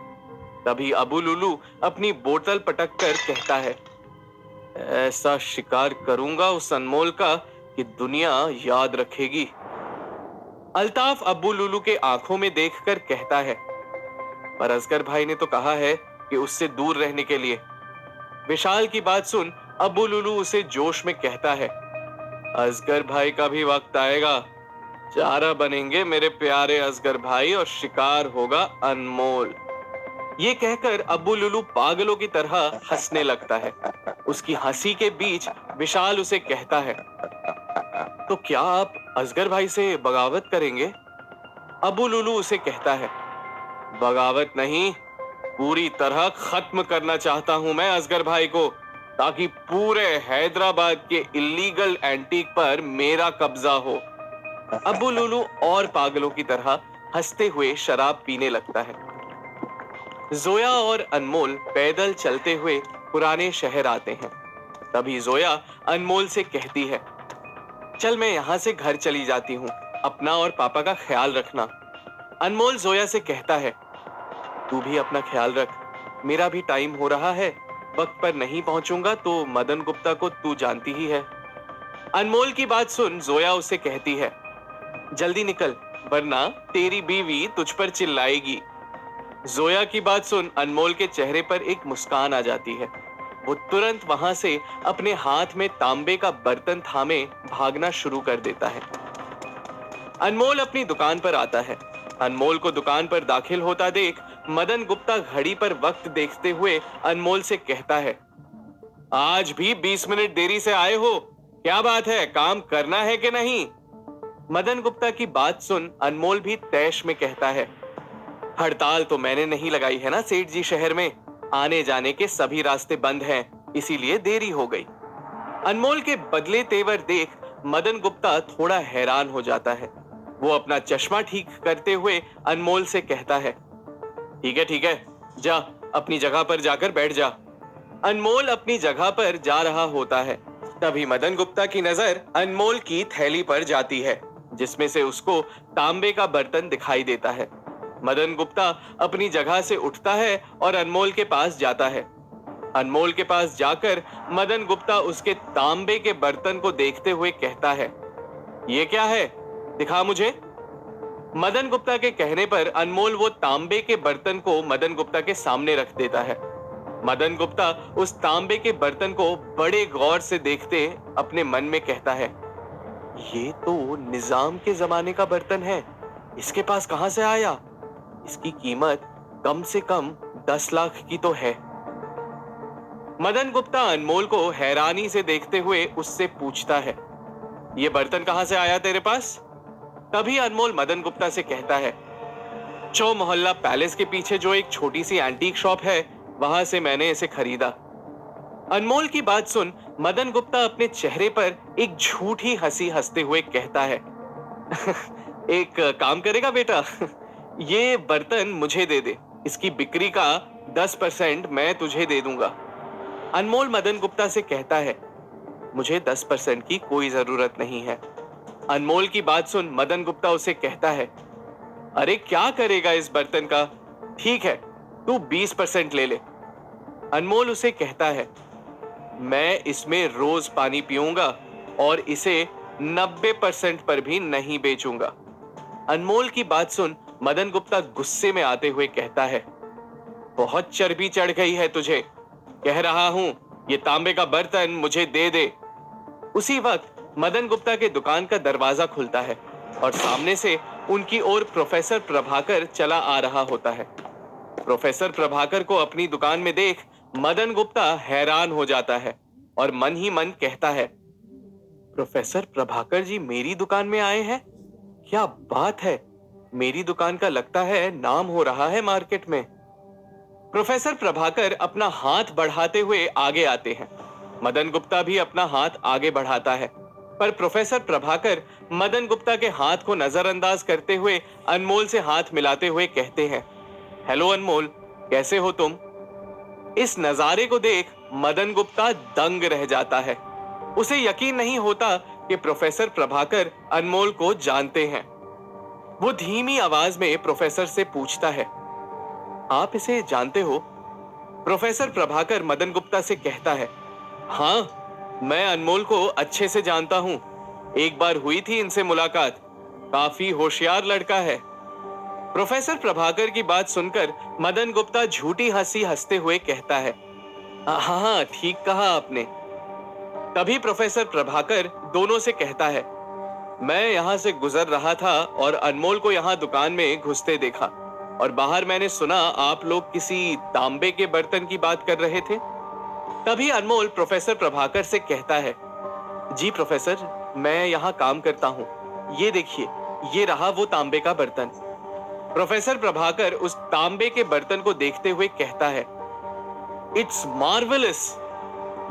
तभी अबू लुलू अपनी बोतल पटक कर कहता है, ऐसा शिकार करूंगा उस अनमोल का कि दुनिया याद रखेगी। अल्ताफ अब्बू लुलू के आंखों में देखकर कहता है, पर असगर भाई ने तो कहा है कि उससे दूर रहने के लिए। विशाल की बात सुन अब्बू लुलू उसे जोश में कहता है, असगर भाई का भी वक्त आएगा, चारा बनेंगे मेरे प्यारे असगर भाई और शिकार होगा अनमोल। ये कहकर अब्बू लुलू पागलों की तरह हंसने लगता है। उसकी हंसी के बीच विशाल उसे कहता है, तो क्या आप असगर भाई से बगावत करेंगे? अब्बू लुलू उसे कहता है, बगावत नहीं, पूरी तरह खत्म करना चाहता हूं मैं असगर भाई को, ताकि पूरे हैदराबाद के इलीगल एंटीक पर मेरा कब्जा हो। अब्बू लुलू और पागलों की तरह हंसते हुए शराब पीने लगता है। जोया और अनमोल पैदल चलते हुए पुराने शहर आते हैं। तभी जोया अनमोल से कहती है, चल मैं यहां से घर चली जाती हूँ, अपना और पापा का ख्याल रखना। अनमोल जोया से कहता है, तू भी अपना ख्याल रख, मेरा भी टाइम हो रहा है, वक्त पर नहीं पहुंचूंगा तो मदन गुप्ता को तू जानती ही है। अनमोल की बात सुन जोया उसे कहती है, जल्दी निकल वरना तेरी बीवी तुझ पर चिल्लाएगी। जोया की बात सुन अनमोल के चेहरे पर एक मुस्कान आ जाती है। वो तुरंत वहां से अपने हाथ में तांबे का बर्तन थामे भागना शुरू कर देता है। अनमोल अपनी दुकान पर आता है। अनमोल को दुकान पर दाखिल होता देख मदन गुप्ता घड़ी पर वक्त देखते हुए अनमोल से कहता है, आज भी 20 मिनट देरी से आए हो, क्या बात है, काम करना है कि नहीं? मदन गुप्ता की बात सुन अनमोल भी तैश में कहता है, हड़ताल तो मैंने नहीं लगाई है ना सेठ जी, शहर में आने जाने के सभी रास्ते बंद हैं, इसीलिए देरी हो गई। अनमोल के बदले तेवर देख मदन गुप्ता थोड़ा हैरान हो जाता है। वो अपना चश्मा ठीक करते हुए अनमोल से कहता है, ठीक है, जा अपनी जगह पर जाकर बैठ जा। अनमोल अपनी जगह पर जा रहा होता है। तभी मदन गुप्ता की नजर अनमोल की थैली पर जाती है, जिसमें से उसको तांबे का बर्तन दिखाई देता है। मदन गुप्ता अपनी जगह से उठता है और अनमोल के पास जाता है। अनमोल के पास जाकर मदन गुप्ता उसके तांबे के बर्तन को देखते हुए कहता है, ये क्या है, दिखा मुझे। मदन गुप्ता के कहने पर अनमोल वो तांबे के बर्तन को मदन गुप्ता के सामने रख देता है। मदन गुप्ता उस तांबे के बर्तन को बड़े गौर से देखते अपने मन में कहता है, ये तो निजाम के जमाने का बर्तन है, इसके पास कहां से आया? इसकी कीमत कम से कम 10 लाख की तो है। मदन गुप्ता अनमोल को हैरानी से देखते हुए उससे पूछता है, ये बर्तन कहां से आया तेरे पास? तभी अनमोल मदन गुप्ता से कहता है, चौ मोहल्ला पैलेस के पीछे जो एक छोटी सी एंटीक शॉप है, वहां से मैंने इसे खरीदा। अनमोल की बात सुन मदन गुप्ता अपने चेहरे पर एक झूठी हंसी हंसते हुए कहता है, एक काम करेगा बेटा, ये बर्तन मुझे दे दे, इसकी बिक्री का 10% मैं तुझे दे दूंगा। अनमोल मदन गुप्ता से कहता है, मुझे 10% की कोई जरूरत नहीं है। अनमोल की बात सुन मदन गुप्ता उसे कहता है, अरे क्या करेगा इस बर्तन का, ठीक है तू 20% ले ले। अनमोल उसे कहता है, मैं इसमें रोज पानी पीऊंगा और इसे 90% पर भी नहीं बेचूंगा। अनमोल की बात सुन मदन गुप्ता गुस्से में आते हुए कहता है, बहुत चर्बी चढ़ गई है तुझे, कह रहा हूं ये तांबे का बर्तन मुझे दे दे। उसी वक्त मदन गुप्ता के दुकान का दरवाजा खुलता है और सामने से उनकी ओर प्रोफेसर प्रभाकर चला आ रहा होता है। प्रोफेसर प्रभाकर को अपनी दुकान में देख मदन गुप्ता हैरान हो जाता है और मन ही मन कहता है, प्रोफेसर प्रभाकर जी मेरी दुकान में आए हैं, क्या बात है, मेरी दुकान का लगता है नाम हो रहा है मार्केट में। प्रोफेसर प्रभाकर अपना हाथ बढ़ाते हुए आगे आते हैं। मदन गुप्ता भी अपना हाथ आगे बढ़ाता है, पर प्रोफेसर प्रभाकर मदन गुप्ता के हाथ को नजरअंदाज करते हुए अनमोल से हाथ मिलाते हुए कहते हैं, हेलो अनमोल, कैसे हो तुम? इस नजारे को देख मदन गुप्ता दंग रह जाता है। उसे यकीन नहीं होता कि प्रोफेसर प्रभाकर अनमोल को जानते हैं। वो धीमी आवाज में प्रोफेसर से पूछता है, आप इसे जानते हो? प्रोफेसर प्रभाकर मदन गुप्ता से कहता है, हाँ मैं अनमोल को अच्छे से जानता हूं, एक बार हुई थी इनसे मुलाकात, काफी होशियार लड़का है। प्रोफेसर प्रभाकर की बात सुनकर मदन गुप्ता झूठी हंसी हंसते हुए कहता है, हाँ ठीक कहा आपने। तभी प्रोफेसर प्रभाकर दोनों से कहता है, मैं यहां से गुजर रहा था और अनमोल को यहां दुकान में घुसते देखा और बाहर मैंने सुना आप लोग किसी तांबे के बर्तन की बात कर रहे थे। तभी अनमोल प्रोफेसर प्रभाकर से कहता है, जी प्रोफेसर, मैं यहाँ काम करता हूँ, ये देखिए ये रहा वो तांबे का बर्तन। प्रोफेसर प्रभाकर उस तांबे के बर्तन को देखते हुए कहता है, इट्स मार्वेलस,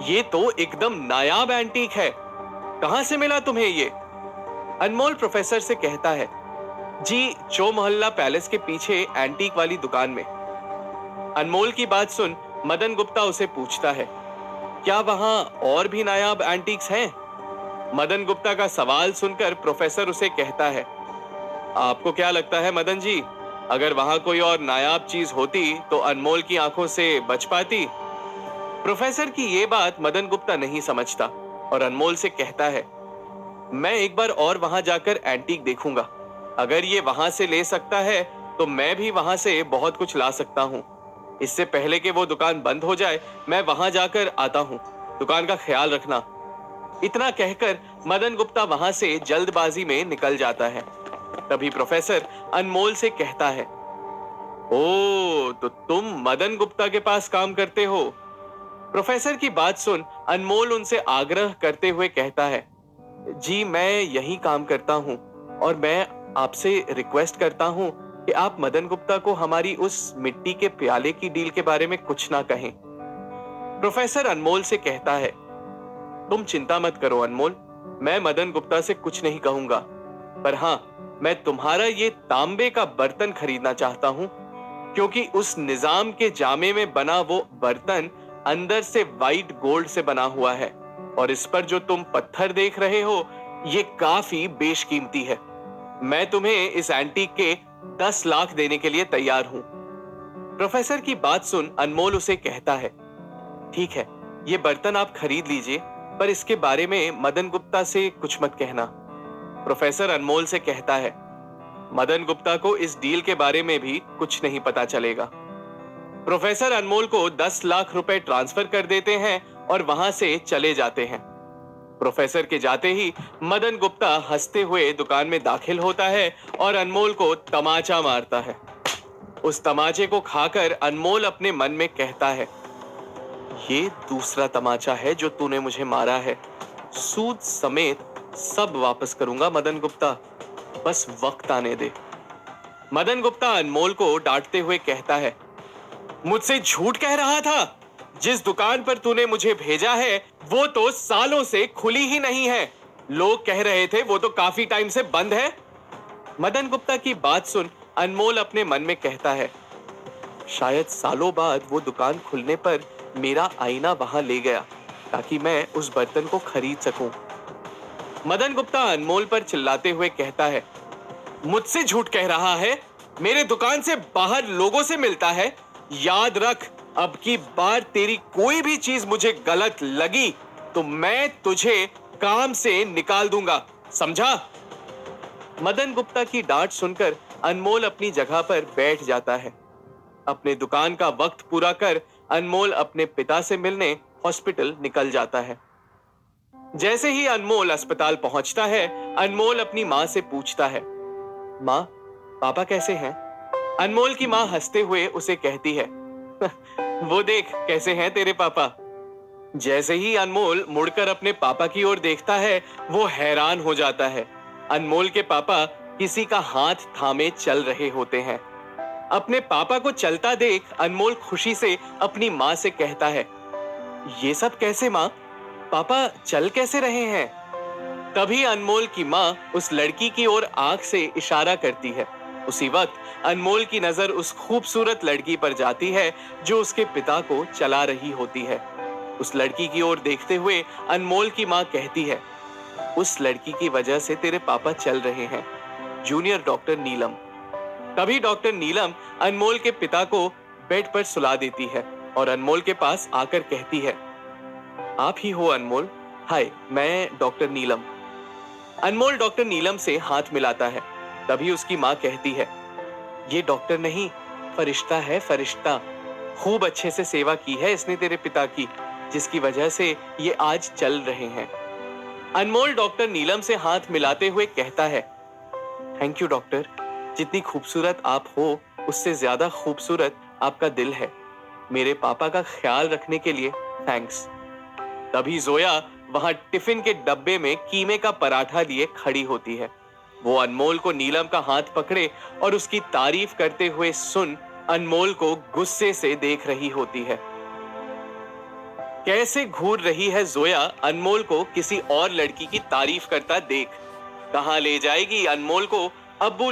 ये तो एकदम नायाब एंटीक है, कहां से मिला तुम्हें ये? अनमोल प्रोफेसर से कहता है, जी चौ मोहल्ला पैलेस के पीछे एंटीक वाली दुकान में। अनमोल की बात सुन मदन गुप्ता उसे पूछता है, क्या वहां और भी नायाब एंटीक्स हैं? मदन गुप्ता का सवाल सुनकर प्रोफेसर उसे कहता है, आपको क्या लगता है मदन जी, अगर वहां कोई और नायाब चीज होती तो अनमोल की आंखों से बच पाती? प्रोफेसर की ये बात मदन गुप्ता नहीं समझता और अनमोल से कहता है, मैं एक बार और वहां जाकर एंटीक देखूंगा। अगर ये वहां से ले सकता है तो मैं भी वहां से बहुत कुछ ला सकता हूँ। इससे पहले कि वो दुकान बंद हो जाए मैं वहां जाकर आता हूँ। दुकान का ख्याल रखना। इतना कहकर मदन गुप्ता वहां से जल्दबाजी में निकल जाता है। तभी प्रोफेसर अनमोल से कहता है, ओ तो तुम मदन गुप्ता के पास काम करते हो। प्रोफेसर की बात सुन अनमोल उनसे आग्रह करते हुए कहता है, जी मैं यही काम करता हूँ और मैं आपसे रिक्वेस्ट करता हूँ कि आप मदन गुप्ता को हमारी उस मिट्टी के प्याले की डील के बारे में कुछ ना कहें। प्रोफेसर अनमोल से कहता है, तुम चिंता मत करो अनमोल, मैं मदन गुप्ता से कुछ नहीं कहूंगा, पर हाँ मैं तुम्हारा ये तांबे का बर्तन खरीदना चाहता हूँ, क्योंकि उस निजाम के जामे में बना वो बर्तन अंदर से वाइट गोल्ड से बना हुआ है और इस पर जो तुम पत्थर देख रहे हो ये काफी बेशकीमती है। मैं तुम्हें इस एंटीक के 10 लाख देने के लिए तैयार हूं। प्रोफेसर की बात सुन अनमोल उसे कहता है, ठीक है ये बर्तन आप खरीद लीजिए, पर इसके बारे में मदन गुप्ता से कुछ मत कहना। प्रोफेसर अनमोल से कहता है, मदन गुप्ता को इस डील के बारे में भी कुछ नहीं पता चलेगा। प्रोफेसर अनमोल को 10 लाख रुपए ट्रांसफर कर देते हैं और वहां से चले जाते हैं। प्रोफेसर के जाते ही मदन गुप्ता हंसते हुए दुकान में दाखिल होता है और अनमोल को तमाचा मारता है। उस तमाचे को खाकर अनमोल अपने मन में कहता है, ये दूसरा तमाचा है जो तूने मुझे मारा है। सूद समेत सब वापस करूंगा मदन गुप्ता, बस वक्त आने दे। मदन गुप्ता अनमोल को डांटते हुए कहता है, मुझसे झूठ कह रहा था। जिस दुकान पर तूने मुझे भेजा है वो तो सालों से खुली ही नहीं है। लोग कह रहे थे वो तो काफी टाइम से बंद है। मदन गुप्ता की बात सुन अनमोल अपने मन में कहता है, शायद सालों बाद वो दुकान खुलने पर मेरा आईना वहां ले गया ताकि मैं उस बर्तन को खरीद सकूं। मदन गुप्ता अनमोल पर चिल्लाते हुए कहता है, मुझसे झूठ कह रहा है, मेरे दुकान से बाहर लोगों से मिलता है। याद रख, अब की बार तेरी कोई भी चीज मुझे गलत लगी तो मैं तुझे काम से निकाल दूंगा, समझा? मदन गुप्ता की डांट सुनकर अनमोल अपनी जगह पर बैठ जाता है। अपने दुकान का वक्त पूरा कर अनमोल अपने पिता से मिलने हॉस्पिटल निकल जाता है। जैसे ही अनमोल अस्पताल पहुंचता है अनमोल अपनी मां से पूछता है, मां पापा कैसे हैं? अनमोल की मां हंसते हुए उसे कहती है, वो देख कैसे हैं तेरे पापा। जैसे ही अनमोल मुड़कर अपने पापा की ओर देखता है वो हैरान हो जाता है। अनमोल के पापा किसी का हाथ थामे चल रहे होते हैं। अपने पापा को चलता देख अनमोल खुशी से अपनी मां से कहता है, ये सब कैसे मां? पापा चल कैसे रहे हैं? तभी अनमोल की मां उस लड़की की ओर आंख से इशारा करती है। उसी वक्त अनमोल की नजर उस खूबसूरत लड़की पर जाती है जो उसके पिता को चला रही होती है। उस लड़की की ओर देखते हुए अनमोल की मां कहती है, उस लड़की की वजह से तेरे पापा चल रहे हैं, जूनियर डॉक्टर नीलम। तभी डॉक्टर नीलम अनमोल के पिता को बेड पर सुला देती है और अनमोल के पास आकर कहती है, आप ही हो अनमोल? हाय, मैं डॉक्टर नीलम। अनमोल डॉक्टर नीलम से हाथ मिलाता है। तभी उसकी मां कहती है, ये डॉक्टर नहीं फरिश्ता है, फरिश्ता। खूब अच्छे से सेवा की है इसने तेरे पिता की, जिसकी वजह से ये आज चल रहे हैं। अनमोल डॉक्टर नीलम से हाथ मिलाते हुए कहता है, थैंक यू डॉक्टर, जितनी खूबसूरत आप हो उससे ज्यादा खूबसूरत आपका दिल है। मेरे पापा का ख्याल रखने के लिए थैंक्स। तभी जोया वहां टिफिन के डब्बे में कीमे का पराठा लिए खड़ी होती है। वो अनमोल को नीलम का हाथ पकड़े और उसकी तारीफ करते हुए सुन अनमोल को गुस्से से देख रही होती है। कैसे घूर रही है जोया अनमोल को किसी और लड़की की तारीफ करता देख। कहां ले जाएगी अनमोल को अब्बू